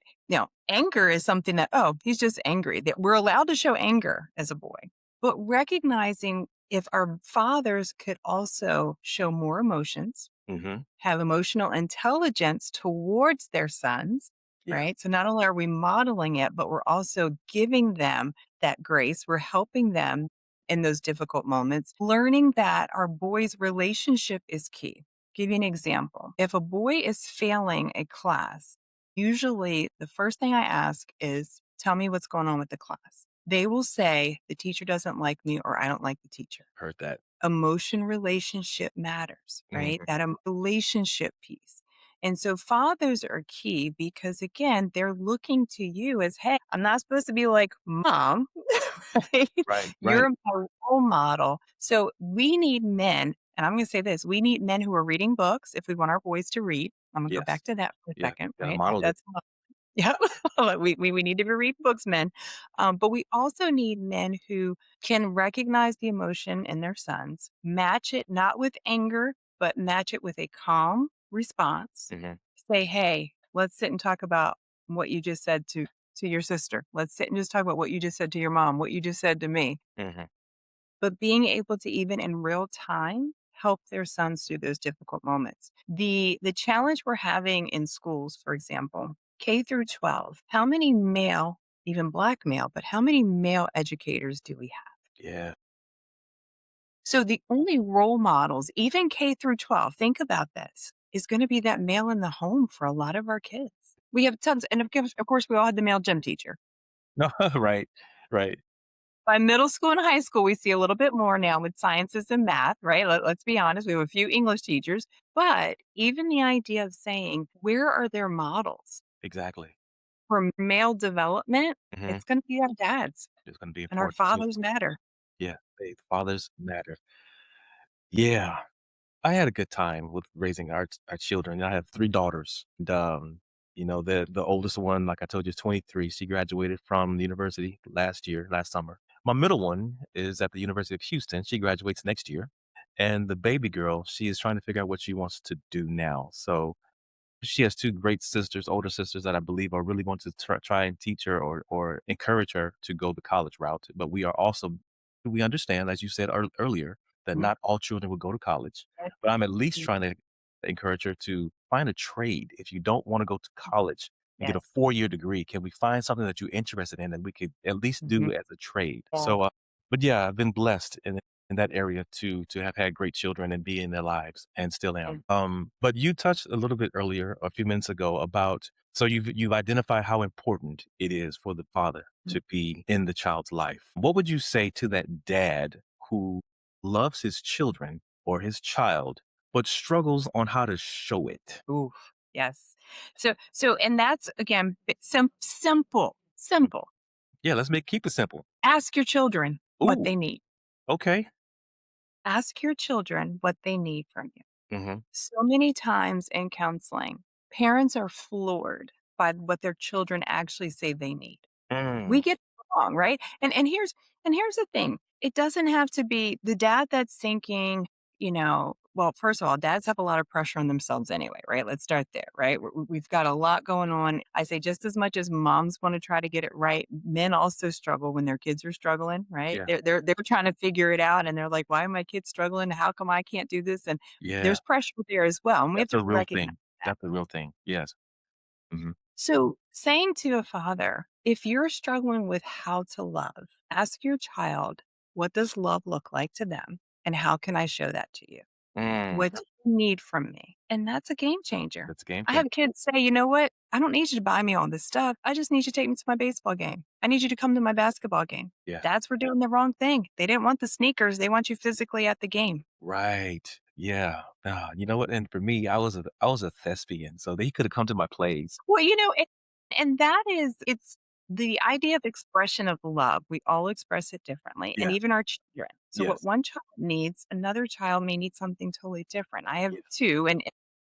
Anger is something that, oh, he's just angry. That we're allowed to show anger as a boy. But recognizing if our fathers could also show more emotions, Hmm. have emotional intelligence towards their sons, Yeah. right? So not only are we modeling it, but we're also giving them that grace. We're helping them in those difficult moments, learning that our boys' relationship is key. Give you an example. If a boy is failing a class, usually the first thing I ask is, tell me what's going on with the class. They will say, the teacher doesn't like me or I don't like the teacher. Heard that. Emotion relationship matters, right? Mhm. That relationship piece. And so fathers are key because again, they're looking to you as, hey, I'm not supposed to be like mom, right? Right, right. You're my role model. So we need men, and I'm going to say this, we need men who are reading books if we want our boys to read. I'm going to go Yes. back to that for a Yeah, second, gotta right? model it. That's yeah, like, we need to be reading books, men. But we also need men who can recognize the emotion in their sons, match it not with anger, but match it with a calm response. Mhm, Say, "Hey, let's sit and talk about what you just said to your sister. Let's sit and just talk about what you just said to your mom, what you just said to me." mhm. But being able to even in real time help their sons through those difficult moments. The challenge we're having in schools, for example, K through 12, how many male, even black male, but how many male educators do we have? Yeah. So the only role models, even K through 12, think about this, is going to be that male in the home for a lot of our kids. We have tons, and of course, we all had the male gym teacher. No, right, right. By middle school and high school, we see a little bit more now with sciences and math, right? Let's be honest. We have a few English teachers, but even the idea of saying, where are their models Exactly. for male development? Mhm. It's going to be our dads It's gonna be and our important too. fathers matter. Yeah, faith, fathers matter. Yeah. I had a good time with raising our children. I have 3 daughters, and, the oldest one, like I told you, is 23. She graduated from the university last summer. My middle one is at the University of Houston. She graduates next year, and the baby girl, she is trying to figure out what she wants to do now. So she has 2 great sisters, older sisters that I believe are really going to try and teach her or encourage her to go the college route, but we understand, as you said earlier, that Mhm. not all children will go to college, but I'm at least trying to encourage her to find a trade. If you don't wanna go to college and get a Yes. 4-year degree, can we find something that you're interested in that we could at least Mhm. do as a trade? Yeah. So, but yeah, I've been blessed in that area to have had great children and be in their lives and still am. But you touched a little bit earlier, a few minutes ago, about so you've identified how important it is for the father Mhm. to be in the child's life. What would you say to that dad who loves his children or his child, but struggles on how to show it? Ooh, yes. And that's again simple, Mm, simple. yeah, keep it simple. Ask your children what Ooh, they need. okay. Ask your children what they need from you. Mhm. So many times in counseling, parents are floored by what their children actually say they need. Mm, We get it wrong, right? And here's the thing. It doesn't have to be the dad that's thinking, well, first of all, dads have a lot of pressure on themselves anyway, right? Let's start there, right? We've got a lot going on. I say just as much as moms want to try to get it right, men also struggle when their kids are struggling, right? yeah, They're trying to figure it out and they're like, why are my kids struggling? How come I can't do this? And yeah, there's pressure there as well. And we have that's a to real recognize thing. that. That's a real thing. Yes. Mhm. So, saying to a father, if you're struggling with how to love, ask your child, what does love look like to them? And how can I show that to you? Mm, What do you need from me? And that's a game changer. that's a game I have changer. kids say, you know what? I don't need you to buy me all this stuff. I just need you to take me to my baseball game. I need you to come to my basketball game. Yeah. Dads were doing the wrong thing. They didn't want the sneakers. They want you physically at the game. Right. Yeah. You know what? And for me, I was a thespian, so they could have come to my plays. Well, and that is it's the idea of expression of love. We all express it differently, and Yeah. even our children. So what Yes. one child needs, another child may need something totally different. I have Yeah. 2, and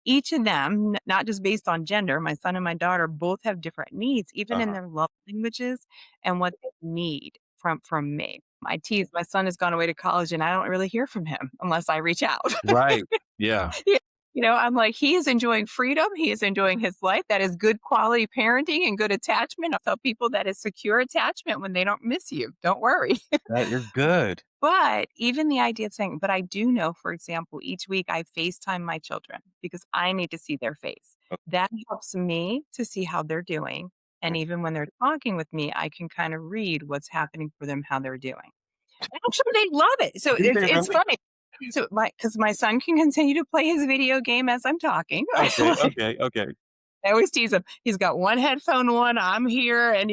each of them, not just based on gender, my son and my daughter both have different needs, even in Uh-huh. their love languages and what they need from me. I tease my son has gone away to college, and I don't really hear from him unless I reach out. Right. Yeah. Yeah. I'm like, he is enjoying freedom. He is enjoying his life. That is good quality parenting and good attachment. I tell people that is secure attachment when they don't miss you. Don't worry. That you're good. But even the idea of saying, but I do know, for example, each week I FaceTime my children because I need to see their face. That helps me to see how they're doing. And Mhm. even when they're talking with me, I can kind of read what's happening for them, how they're doing. Actually, they love it. So Do it's they it's really? funny. So because my son can continue to play his video game as I'm talking. Okay, okay, okay. I always tease him. He's got one headphone on, I'm here. And,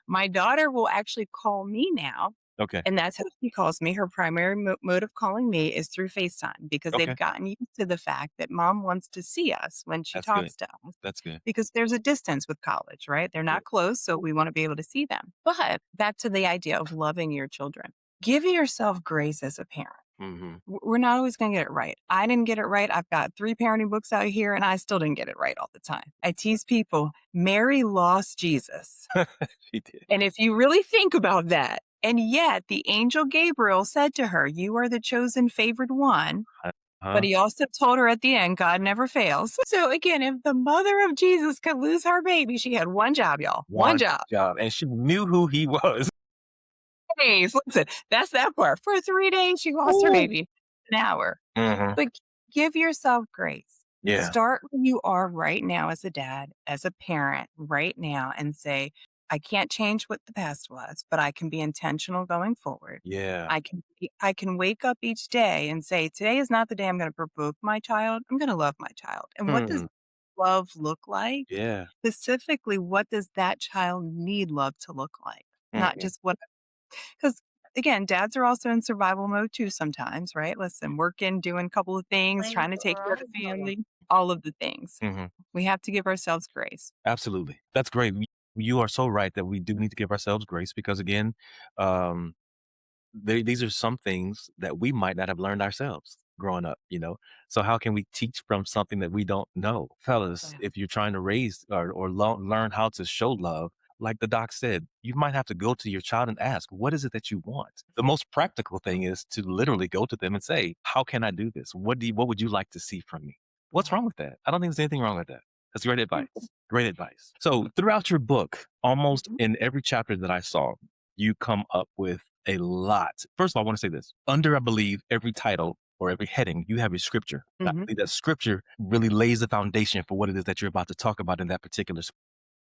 my daughter will actually call me now. Okay. And that's how she calls me. Her primary mode of calling me is through FaceTime because they've Okay. gotten used to the fact that mom wants to see us when she That's good. talks to us That's good. because there's a distance with college, right? They're Yeah. not close, so we want to be able to see them. But back to the idea of loving your children. Give yourself grace as a parent. Mm-hmm. We're not always going to get it right. I didn't get it right. I've got 3 parenting books out here, and I still didn't get it right all the time. I tease people, Mary lost Jesus. She did. And if you really think about that, and yet the angel Gabriel said to her, "You are the chosen favored one." But he also told her at the end, God never fails. So again, if the mother of Jesus could lose her baby, she had one job, y'all. One job. And she knew who he was. Days. Listen, that's that part. For 3 days, she lost her baby. An hour. Mm-hmm. But give yourself grace. Yeah. Start where you are right now as a dad, as a parent right now, and say, I can't change what the past was, but I can be intentional going forward. Yeah. I can wake up each day and say, today is not the day I'm going to provoke my child. I'm going to love my child. And what does love look like? Yeah. Specifically, what does that child need love to look like? Not just what, because again, dads are also in survival mode too sometimes, right? Listen, working, doing a couple of things, trying to take care of the family, all of the things. Mm-hmm. We have to give ourselves grace. Absolutely. That's great. You are so right that we do need to give ourselves grace because, again, these are some things that we might not have learned ourselves growing up, So how can we teach from something that we don't know? Fellas, Yeah. if you're trying to raise or learn how to show love, like the doc said, you might have to go to your child and ask, what is it that you want? The most practical thing is to literally go to them and say, how can I do this? What would you like to see from me? What's wrong with that? I don't think there's anything wrong with that. That's great advice. Great advice. So throughout your book, almost in every chapter that I saw, you come up with a lot. First of all, I want to say this. Under, I believe, every title or every heading, you have a scripture. I believe that scripture really lays the foundation for what it is that you're about to talk about in that particular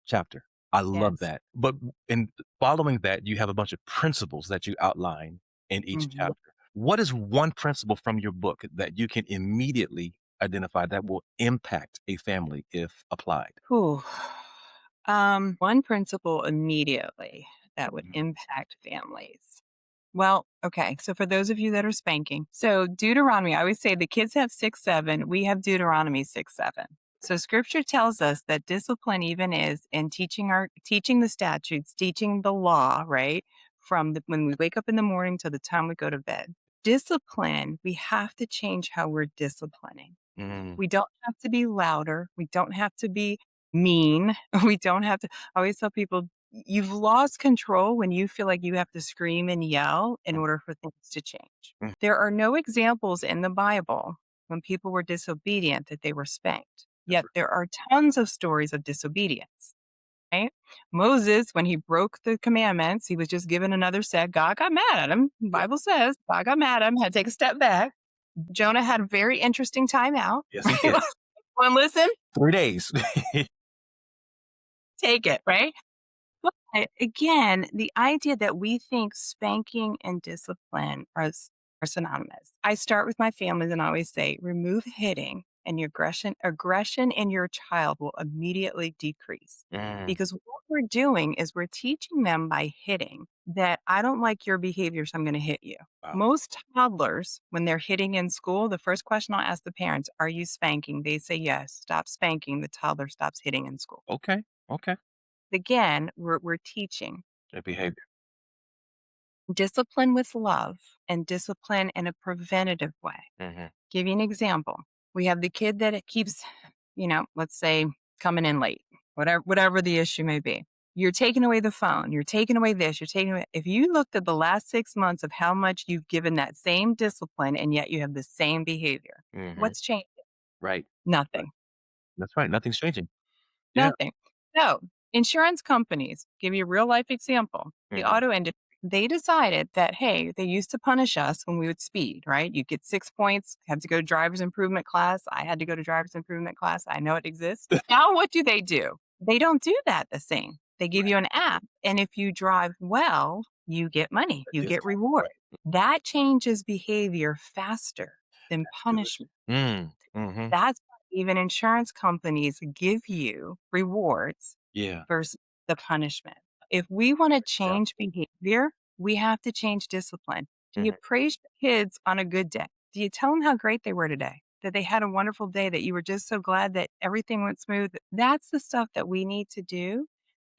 chapter. I love that. But in following that, you have a bunch of principles that you outline in each chapter. What is one principle from your book that you can immediately identify that will impact a family if applied? One principle immediately that would impact families. Well, okay. So for those of you that are spanking, so Deuteronomy, I always say the kids have 6, 7. We have Deuteronomy 6, 7. So scripture tells us that discipline even is in teaching the statutes, teaching the law, right? From when we wake up in the morning to the time we go to bed. Discipline, we have to change how we're disciplining. We don't have to be louder. We don't have to be mean. We don't have to. I always tell people, you've lost control when you feel like you have to scream and yell in order for things to change. There are no examples in the Bible when people were disobedient that they were spanked. Yet there are tons of stories of disobedience, right? Moses, when he broke the commandments, he was just given another set. God got mad at him. The Bible says God got mad at him, had to take a step back. Jonah had a very interesting time out. Yes, he did. One listen, 3 days. take it, right? But again, the idea that we think spanking and discipline are synonymous. I start with my family and I always say, remove hitting and your aggression in your child will immediately decrease. Because what we're doing is we're teaching them by hitting that I don't like your behavior, so I'm going to hit you. Wow. Most toddlers, when they're hitting in school, the first question I'll ask the parents, are you spanking? They say yes. Stop spanking. The toddler stops hitting in school. Okay. Again, we're teaching That behavior. discipline with love and discipline in a preventative way. Give you an example. We have the kid that keeps, let's say coming in late, whatever the issue may be. You're taking away the phone. You're taking away this. You're taking away. If you looked at the last 6 months of how much you've given that same discipline and yet you have the same behavior, what's changed? Right. Nothing. That's right. Nothing's changing. Yeah. Nothing. So insurance companies, give you a real life example. The auto industry, they decided that, hey, they used to punish us when we would speed, right? You get 6 points, have to go to driver's improvement class. I had to go to driver's improvement class. I know it exists. Now what do? They don't do that the same. They give you an app. And if you drive well, you get money, you get reward. That changes behavior faster than punishment. That's why even insurance companies give you rewards Yeah. versus the punishment. If we want to Yeah. change behavior, we have to change discipline. Do you Mhm. praise your kids on a good day? Do you tell them how great they were today? That they had a wonderful day, that you were just so glad that everything went smooth? That's the stuff that we need to do.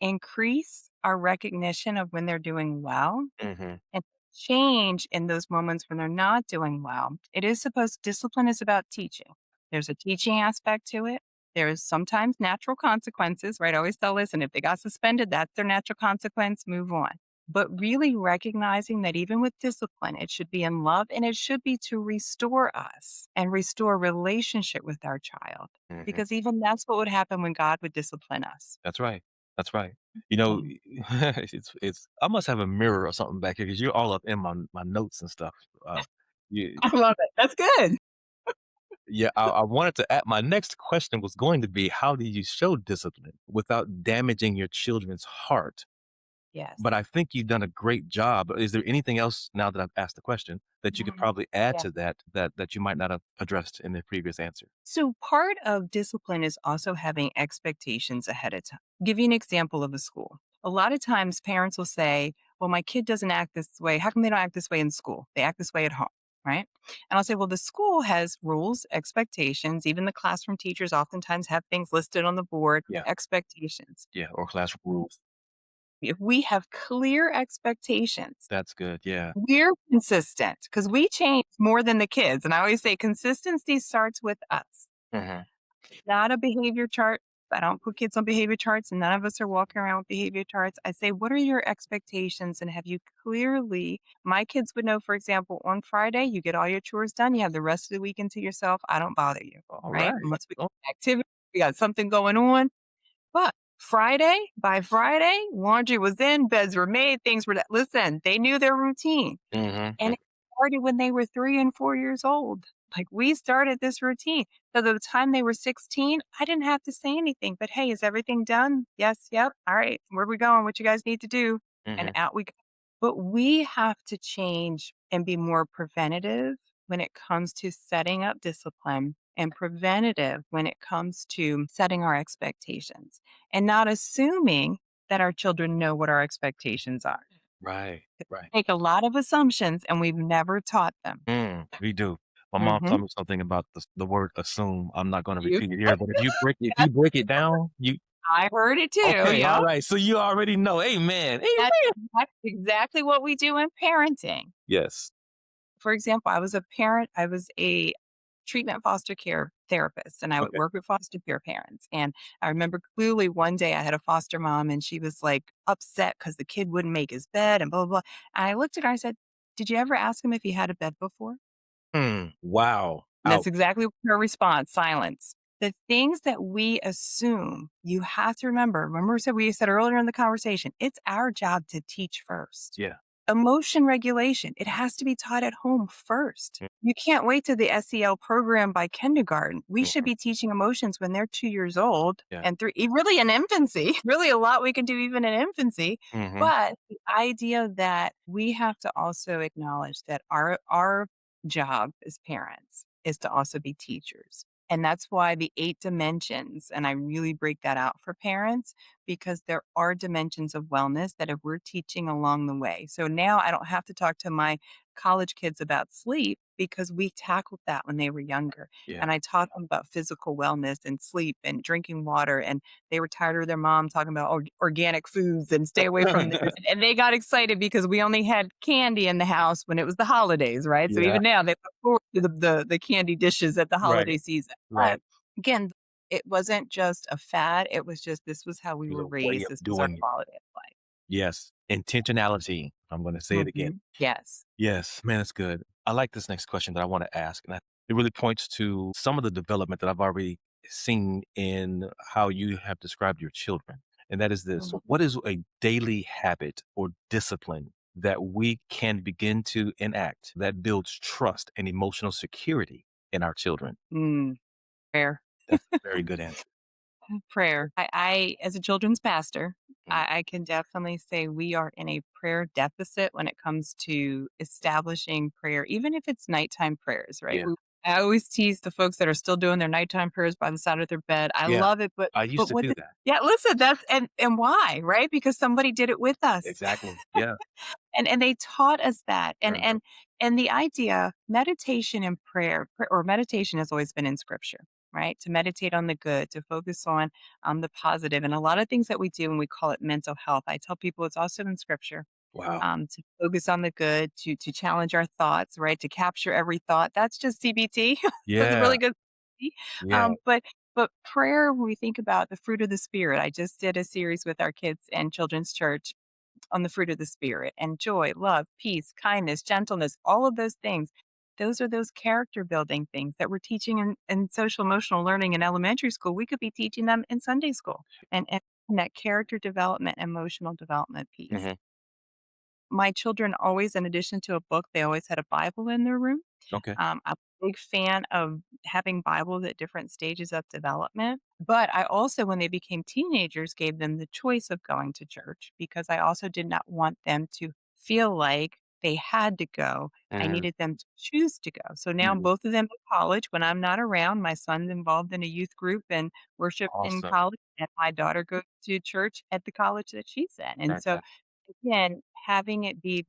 Increase our recognition of when they're doing well Mhm. and change in those moments when they're not doing well. Discipline is about teaching. There's a teaching aspect to it. There's sometimes natural consequences, right? I always tell, listen, if they got suspended, that's their natural consequence, move on. But really recognizing that even with discipline, it should be in love and it should be to restore us and restore relationship with our child. Mhm. Because even that's what would happen when God would discipline us. That's right. That's right. You know, Mm. it's I must have a mirror or something back here because you're all up in my notes and stuff. You I love it. That's good. Yeah, I wanted to add my next question was going to be, how do you show discipline without damaging your children's heart? Yes. But I think you've done a great job. Is there anything else now that I've asked the question that you could Mhm. probably add Yeah. to that you might not have addressed in the previous answer? So part of discipline is also having expectations ahead of time. Give you an example of a school. A lot of times parents will say, well, my kid doesn't act this way. How come they don't act this way in school? They act this way at home, right? And I'll say, well, the school has rules, expectations. Even the classroom teachers oftentimes have things listed on the board, Yeah, expectations. yeah, or classroom rules. If we have clear expectations, That's good. Yeah. we're consistent because we change more than the kids. And I always say consistency starts with us. Hmm. Not a behavior chart. I don't put kids on behavior charts, and none of us are walking around with behavior charts. I say, what are your expectations? And have you clearly, my kids would know, for example, on Friday, you get all your chores done. You have the rest of the weekend to yourself. I don't bother you, All right? right. Unless we Oh, got activity, we got something going on. But by Friday, laundry was in, beds were made, things were, listen, they knew their routine. And hmm. it started when they were 3 and 4 years old. Like, we started this routine. So the time they were 16, I didn't have to say anything, but, "Hey, is everything done?" "Yes, yep, all right, where we going? What you guys need to do?" And Hmm. out we go. But we have to change and be more preventative when it comes to setting up discipline and preventative when it comes to setting our expectations and not assuming that our children know what our expectations are. Right. Right. Make a lot of assumptions and we've never taught them. We do. My mom Mhm. told me something about the word assume. I'm not going to You repeat it here, but if you break it down, you I heard it too, okay. All yep. right. So you already know. Amen. That's exactly what we do in parenting. Yes. For example, I was a treatment foster care therapist, and I would Okay. work with foster care parents, and I remember clearly one day I had a foster mom, and she was, like, upset because the kid wouldn't make his bed and blah, blah, blah, and I looked at her, I said, "Did you ever ask him if he had a bed before?" Wow. And that's Out. exactly her response, silence. The things that we assume, you have to remember we said earlier in the conversation, it's our job to teach first. Yeah. Emotion regulation, it has to be taught at home first. Mm, You can't wait to the SEL program by kindergarten. We should mhm. be teaching emotions when they're 2 years old Yeah. and 3, really in infancy, really a lot we can do even in infancy. Mhm. But the idea that we have to also acknowledge that our job as parents is to also be teachers. And that's why the 8 dimensions, and I really break that out for parents because there are dimensions of wellness that if we're teaching along the way. So now I don't have to talk to my college kids about sleep because we tackled that when they were younger. Yeah. And I taught them about physical wellness and sleep and drinking water. And they were tired of their mom talking about organic foods and stay away from this. And they got excited because we only had candy in the house when it was the holidays, right? So Yeah. even now they look forward to the candy dishes at the Right. holiday season. Right. But again, it wasn't just a fad, it was just this was how we It was were a way raised, of this was our doing it. quality of life. Yes. Intentionality. I'm going to say it again. Yes. Yes, man, that's good. I like this next question that I want to ask, and it really points to some of the development that I've already seen in how you have described your children. And that is this: Mhm. what is a daily habit or discipline that we can begin to enact that builds trust and emotional security in our children? Mm, prayer. That's a very good answer. Prayer. I as a children's pastor, Mm. I can definitely say we are in a prayer deficit when it comes to establishing prayer, even if it's nighttime prayers, right? Yeah. I always tease the folks that are still doing their nighttime prayers by the side of their bed. I Yeah, love it, I used but to what do the that. yeah, listen, that's and why, right? Because somebody did it with us. Exactly. Yeah. And they taught us that. Very good. And the idea, meditation and prayer, or meditation has always been in scripture, right? To meditate on the good, to focus on the positive, and a lot of things that we do, and we call it mental health. I tell people it's also in scripture. Wow. To focus on the good, to challenge our thoughts, right? To capture every thought. That's just CBT. That's a Yeah. really good. CBT. Yeah. But prayer, when we think about the fruit of the spirit, I just did a series with our kids and children's church on the fruit of the spirit, and joy, love, peace, kindness, gentleness, all of those things. Those are those character building things that we're teaching in social emotional learning in elementary school. We could be teaching them in Sunday school, and that character development, emotional development piece. Hmm. My children always, in addition to a book, they always had a Bible in their room. Okay. I'm a big fan of having Bibles at different stages of development. But I also, when they became teenagers, gave them the choice of going to church because I also did not want them to feel like they had to go. I Mm, needed them to choose to go. So now mm, both of them in college, when I'm not around, my son's involved in a youth group and worship in awesome. college, and my daughter goes to church at the college that she's in. And so, Fantastic. again, having it be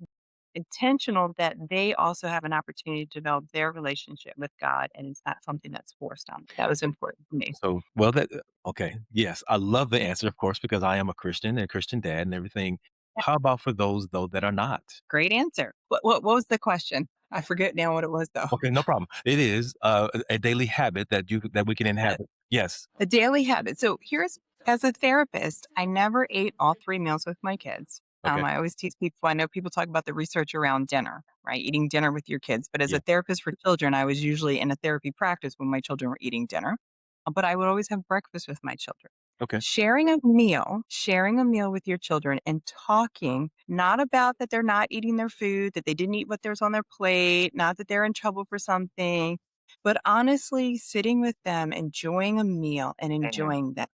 intentional that they also have an opportunity to develop their relationship with God, and it's not something that's forced on them. That was important for me. So, well, that okay. Yes, I love the answer, of course, because I am a Christian and a Christian dad and everything. Yeah, How about for those though that are not? great answer. What was the question? I forget now what it was though. Okay, no problem. It is a daily habit that we can inhabit. Yes. A daily habit. So here's as a therapist, I never ate all 3 meals with my kids. Okay. I always teach people I know people talk about the research around dinner, right? Eating dinner with your kids. But as Yeah. a therapist for children, I was usually in a therapy practice when my children were eating dinner. But I would always have breakfast with my children. Okay. Sharing a meal with your children and talking, not about that they're not eating their food, that they didn't eat what there's on their plate, not that they're in trouble for something, but honestly sitting with them, enjoying a meal and Mhm. enjoying that.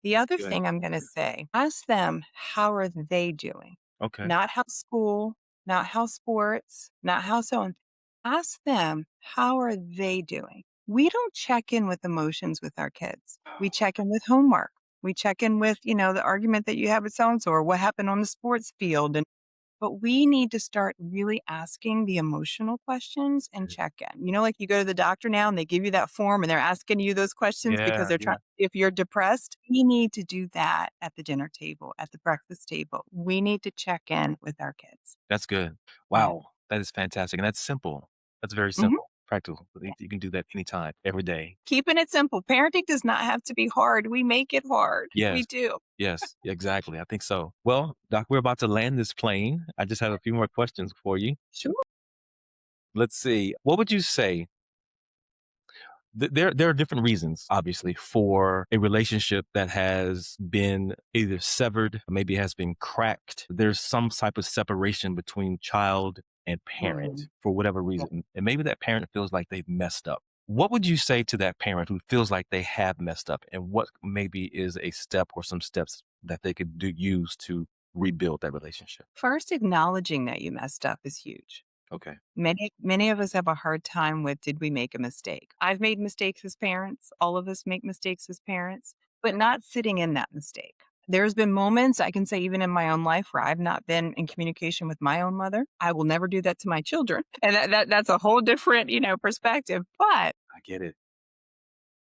The other Good. thing I'm going to say, ask them, how are they doing? Okay. Not how school, not how sports, not how so on. Ask them, how are they doing? We don't check in with emotions with our kids. We check in with homework. We check in with, the argument that you have with so and so or what happened on the sports field. But we need to start really asking the emotional questions and check in. Like you go to the doctor now and they give you that form and they're asking you those questions because Yeah. they're trying Yeah. if you're depressed, we need to do that at the dinner table, at the breakfast table. We need to check in with our kids. That's good. Yeah. Wow. That is fantastic. And that's simple. That's very Mhm. simple. Practical. You can do that anytime, every day. Keeping it simple. Parenting does not have to be hard. We make it hard. We Yes. do. Yes. Exactly. I think so. Well, Doc, we're about to land this plane. I just have a few more questions for you. Sure. Let's see. What would you say there are different reasons, obviously, for a relationship that has been either severed, maybe has been cracked. There's some type of separation between child and parent Mm. for whatever reason. And maybe that parent feels like they've messed up. What would you say to that parent who feels like they have messed up? And what maybe is a step or some steps that they could use to rebuild that relationship? First, acknowledging that you messed up is huge. Okay. Many of us have a hard time with, did we make a mistake? I've made mistakes as parents. All of us make mistakes as parents, but not sitting in that mistake. There's been moments I can say, even in my own life, where I've not been in communication with my own mother. I will never do that to my children, and that's a whole different perspective. But I get it.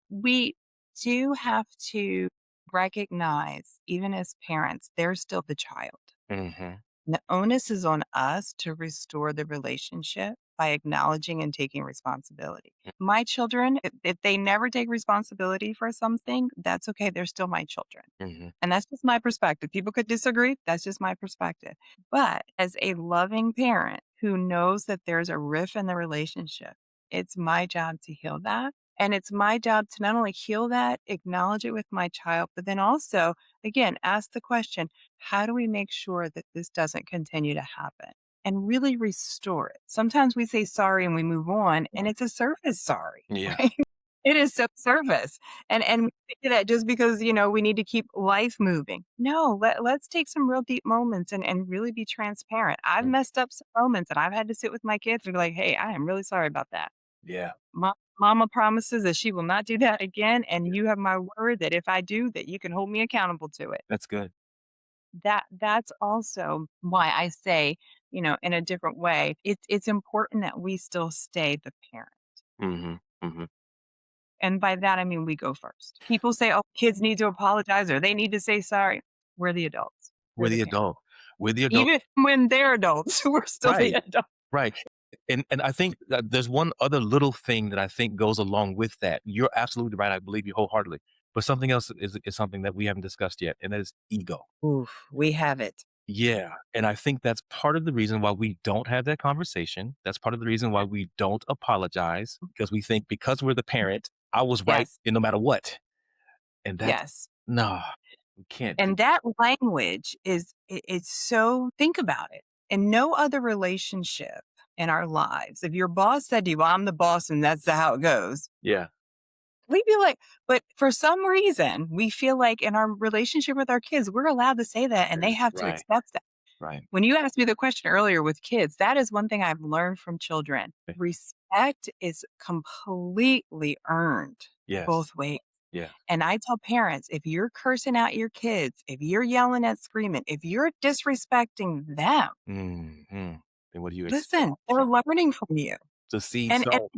we do have to recognize, even as parents, they're still the child. Hmm. The onus is on us to restore the relationship by acknowledging and taking responsibility. My children, if they never take responsibility for something, that's okay. They're still my children. Hmm. And that's just my perspective. People could disagree. That's just my perspective. But as a loving parent who knows that there's a rift in the relationship, it's my job to heal that. And it's my job to not only heal that, acknowledge it with my child, but then also, again, ask the question, how do we make sure that this doesn't continue to happen? And really restore it. Sometimes we say sorry and we move on, and it's a surface sorry, Yeah. right? It is so surface. And we say that just because, we need to keep life moving. No, let's take some real deep moments and really be transparent. I've messed up some moments and I've had to sit with my kids and be like, hey, I am really sorry about that. Yeah. Mama promises that she will not do that again, and you have my word that if I do, that you can hold me accountable to it. That's good. That's also why I say, in a different way, it's important that we still stay the parent. Hmm. Hmm. And by that, I mean we go first. People say, "Oh, kids need to apologize or they need to say sorry." We're the adults. We're We're the the parents. adult. We're the adult. Even when they're adults, we're still the Right. adults. Right. And I think that there's one other little thing that I think goes along with that. You're absolutely right. I believe you wholeheartedly. But something else is something that we haven't discussed yet, and that is ego. Oof, we have it. Yeah. And I think that's part of the reason why we don't have that conversation. That's part of the reason why we don't apologize because we think because we're the parent, I was right Yes, no matter what. And that's yes. no, we can't do And that language it's so think about it. In no other relationship in our lives, if your boss said to you, "Well, I'm the boss and that's how it goes," yeah. we'd be like, but for some reason, we feel like in our relationship with our kids, we're allowed to say that and they have to Right. accept that. Right. When you asked me the question earlier with kids, that is one thing I've learned from children. Okay. Respect is completely earned Yes. both ways. Yeah. And I tell parents, if you're cursing out your kids, if you're yelling and screaming, if you're disrespecting them, Mhm. Then what do you expect? listen, they're learning from you. To see And and, so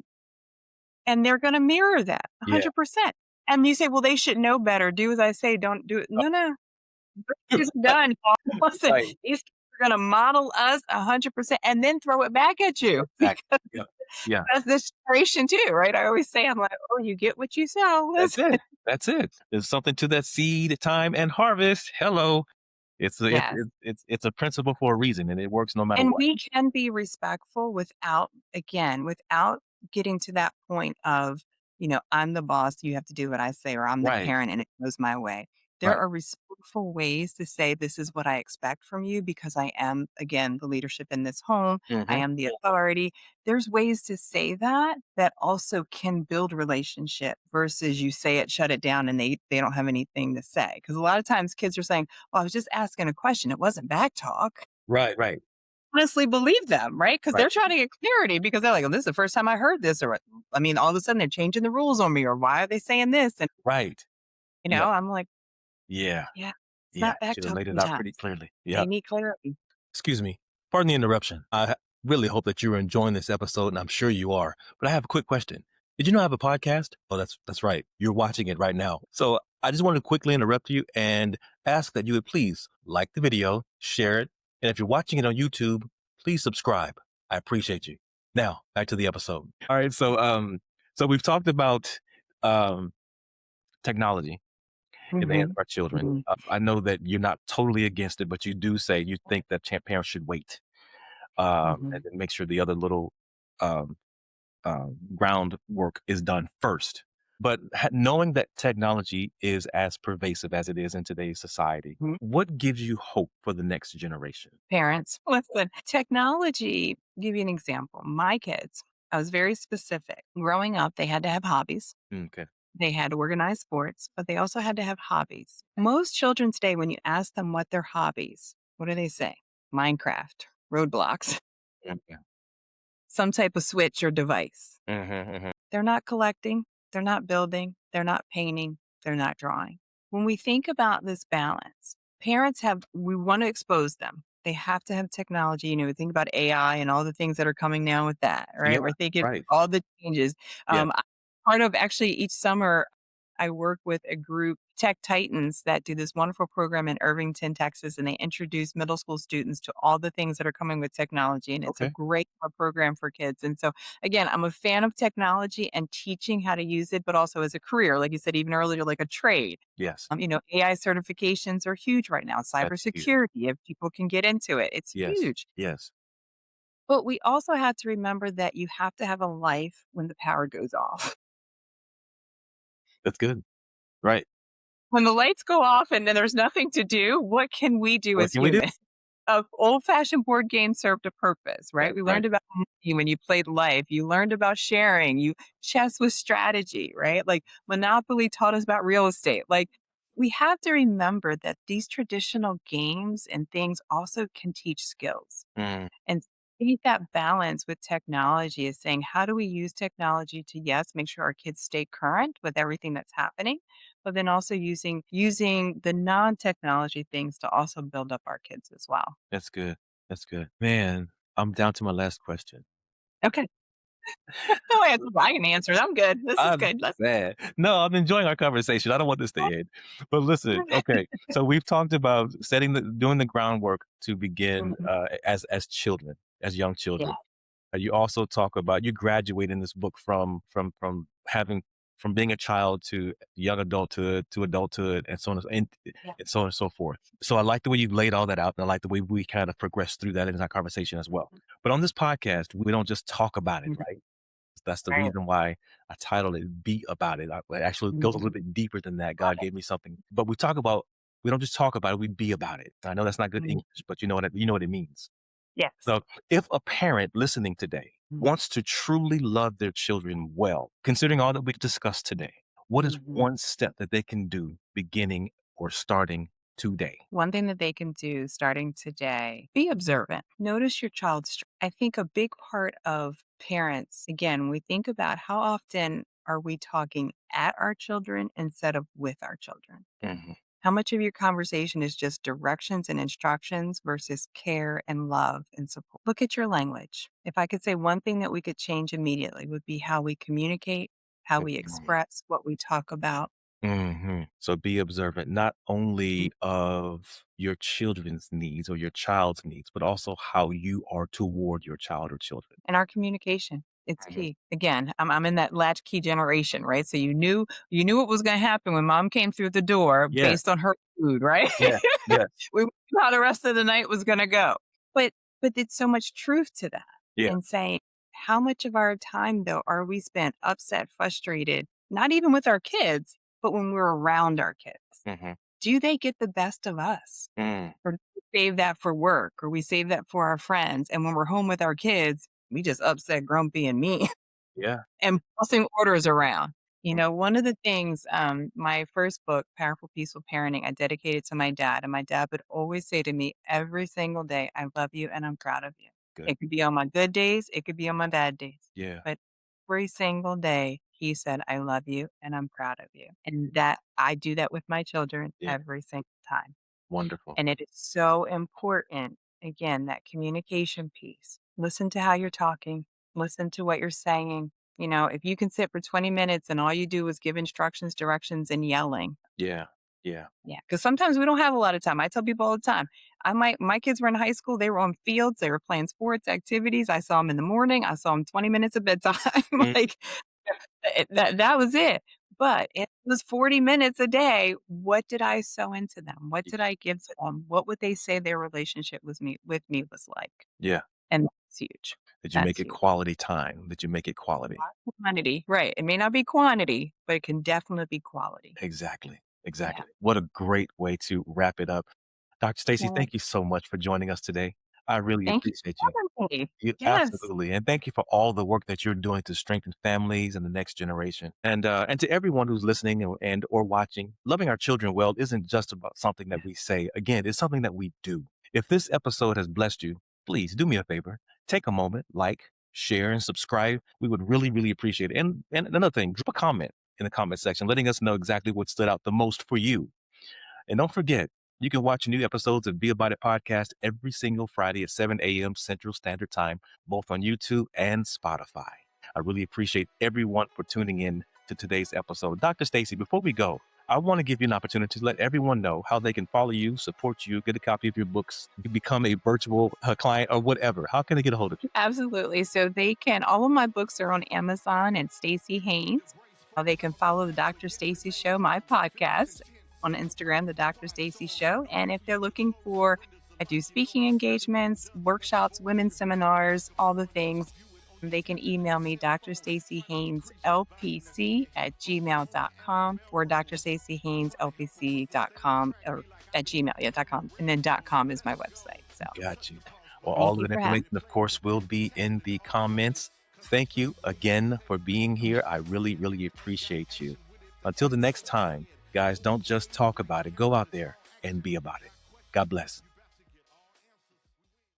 and they're gonna mirror that yeah. 100%. And you say, well, they should know better. Do as I say, don't do it. No, no. It's Right. done. Listen, Right. these kids are gonna model us 100% and then throw it back at you Exactly. because Yeah. Yeah. that's this generation too, right? I always say, I'm like, oh, you get what you sow. That's Listen. it. That's it. There's something to that seed, time, and harvest. Hello. Yes. It's a principle for a reason, and it works no matter And what. we can be respectful without, again, without getting to that point of, I'm the boss, you have to do what I say, or I'm the Right. parent and it goes my way. There Right. are respectful ways to say, this is what I expect from you because I am, again, the leadership in this home. I Mhm. am the authority. There's ways to say that that also can build relationship versus you say it, shut it down, and they don't have anything to say. Because a lot of times kids are saying, well, I was just asking a question. It wasn't back talk Right, right, honestly believe them, right? Because right, they're trying to get clarity because they're like, "Oh, this is the first time I heard this," or I mean, all of a sudden they're changing the rules on me, or why are they saying this? And right. Yep. I'm like, Yeah. yeah, it's Yeah. not back Should have talk laid it out pretty sometimes. clearly. They Yep. need clarity. Excuse me. Pardon the interruption. Really hope that you're enjoying this episode, and I'm sure you are. But I have a quick question. Did you know I have a podcast? Oh, that's right. You're watching it right now. So I just wanted to quickly interrupt you and ask that you would please like the video, share it, and if you're watching it on YouTube, please subscribe. I appreciate you. Now back to the episode. All right. So we've talked about um technology in the hands Mhm. of our children. Mhm. I know that you're not totally against it, but you do say you think that parents should wait and Mhm. then make sure the other little um, groundwork is done first. But knowing that technology is as pervasive as it is in today's society, Mhm. what gives you hope for the next generation? Parents, listen, technology, give you an example. My kids, I was very specific. Growing up, they had to have hobbies. Okay. They had organized sports, but they also had to have hobbies. Most children today, when you ask them what their hobbies, what do they say? Minecraft, roadblocks, Okay. some type of switch or device. Hmm. They're not collecting, they're not building, they're not painting, they're not drawing. When we think about this balance, we want to expose them. They have to have technology. We think about AI and all the things that are coming now with that, right? Yeah. We're thinking Right. all the changes. Yeah. Part of actually each summer, I work with a group, Tech Titans, that do this wonderful program in Irvington, Texas, and they introduce middle school students to all the things that are coming with technology. And it's a Okay. great program for kids. And so, again, I'm a fan of technology and teaching how to use it, but also as a career, like you said, even earlier, like a trade. Yes. AI certifications are huge right now. That's huge. Cybersecurity, if people can get into it, it's Yes. huge. Yes. But we also have to remember that you have to have a life when the power goes off. That's good. Right. When the lights go off and then there's nothing to do, what can we do What as can we do? humans? A old-fashioned board game served a purpose, right? That's We right. learned about money when you played life. You learned about sharing. Chess was strategy, right? Like Monopoly taught us about real estate. Like we have to remember that these traditional games and things also can teach skills. Mm, And think that balance with technology is saying, how do we use technology to, yes, make sure our kids stay current with everything that's happening, but then also using the non-technology things to also build up our kids as well. That's good. That's good. Man, I'm down to my last question. Okay. No, I can answer it. I'm good. This is I'm good. Let's sad. No, I'm enjoying our conversation. I don't want this to end. But listen, okay. So we've talked about doing the groundwork to begin Mhm. as children, as young Yeah. children. You also talk about you graduate in this book from being a child to young adulthood to adulthood and so on Yeah. and so on and so forth. So I like the way you've laid all that out, and I like the way we kind of progressed through that in our conversation as well. But on this podcast, we don't just talk about it, Mhm. right? That's the Right. reason why I titled it "Be About It." It actually goes a little Mhm. bit deeper than that. Love God it. gave me something, but we don't just talk about it; we be about it. I know that's not good Mhm. English, but you know what it means. Yes. So, if a parent listening today wants to truly love their children well, considering all that we've discussed today, what is Mhm. one step that they can do beginning or starting today? One thing that they can do starting today, be observant. Notice your child's I think a big part of parents, again, when we think about how often are we talking at our children instead of with our children? Mhm. How much of your conversation is just directions and instructions versus care and love and support? Look at your language. If I could say one thing that we could change immediately would be how we communicate, how we Mhm. express what we talk about. So be observant not only of your children's needs or your child's needs, but also how you are toward your child or children. And our communication, it's Mhm. key. Again, I'm in that latchkey generation, right? So you knew what was gonna happen when mom came through the door Yes, based on her food, right? yes, yes, We knew how the rest of the night was gonna go. But but it's so much truth to that yeah. in saying how much of our time though are we spent upset, frustrated, not even with our kids, but when we're around our kids. Mhm. Do they get the best of us? Mm. Or do we save that for work or we save that for our friends. And when we're home with our kids, we just upset, grumpy, and mean Yeah. and passing orders around. One of the things, my first book, Powerful Peaceful Parenting, I dedicated to my dad. And my dad would always say to me every single day, I love you and I'm proud of you. Good. It could be on my good days, it could be on my bad days. Yeah. But every single day, he said, I love you and I'm proud of you. And that I do that with my children Yeah. every single time. Wonderful. And it is so important, again, that communication piece. Listen to how you're talking, listen to what you're saying. If you can sit for 20 minutes and all you do is give instructions, directions, and yelling. Yeah. Yeah. Yeah. Because sometimes we don't have a lot of time. I tell people all the time, my kids were in high school, they were on fields, they were playing sports, activities. I saw them in the morning, I saw them 20 minutes at bedtime. Mm. Like that was it. But it was 40 minutes a day. What did I sow into them? What did I give to them? What would they say their relationship with me was like? Yeah. And that's huge. Did you make That's it huge. quality time? Did you make it quality? Not quantity, right? It may not be quantity, but it can definitely be quality. Exactly. Yeah. Exactly. What a great way to wrap it up. Dr. Stacy, Well, thank you so much for joining us today. I really thank you appreciate you. for having me. You Yes. absolutely, and thank you for all the work that you're doing to strengthen families and the next generation. And to everyone who's listening or watching, loving our children well isn't just about something that we say. Again, it's something that we do. If this episode has blessed you, please do me a favor, take a moment, like, share, and subscribe. We would really, really appreciate it. And another thing, drop a comment in the comment section, letting us know exactly what stood out the most for you. And don't forget, you can watch new episodes of Be About It podcast every single Friday at 7 a.m. Central Standard Time, both on YouTube and Spotify. I really appreciate everyone for tuning in to today's episode. Dr. Stacy, before we go, I want to give you an opportunity to let everyone know how they can follow you, support you, get a copy of your books, become a virtual client or whatever. How can they get a hold of you? Absolutely. So all of my books are on Amazon and Stacy Haynes. They can follow the Dr. Stacy Show, my podcast, on Instagram, the Dr. Stacy Show. And if they're looking for, I do speaking engagements, workshops, women's seminars, all the things. They can email me, Dr. Stacy Haynes, LPC at gmail.com or Dr. Stacy Haynes, LPC.com or at gmail, yeah.com. And then .com is my website. So Got you. Well, all thank of you that for having me. information, of course, will be in the comments. Thank you again for being here. I really, really appreciate you. Until the next time, guys, don't just talk about it. Go out there and be about it. God bless.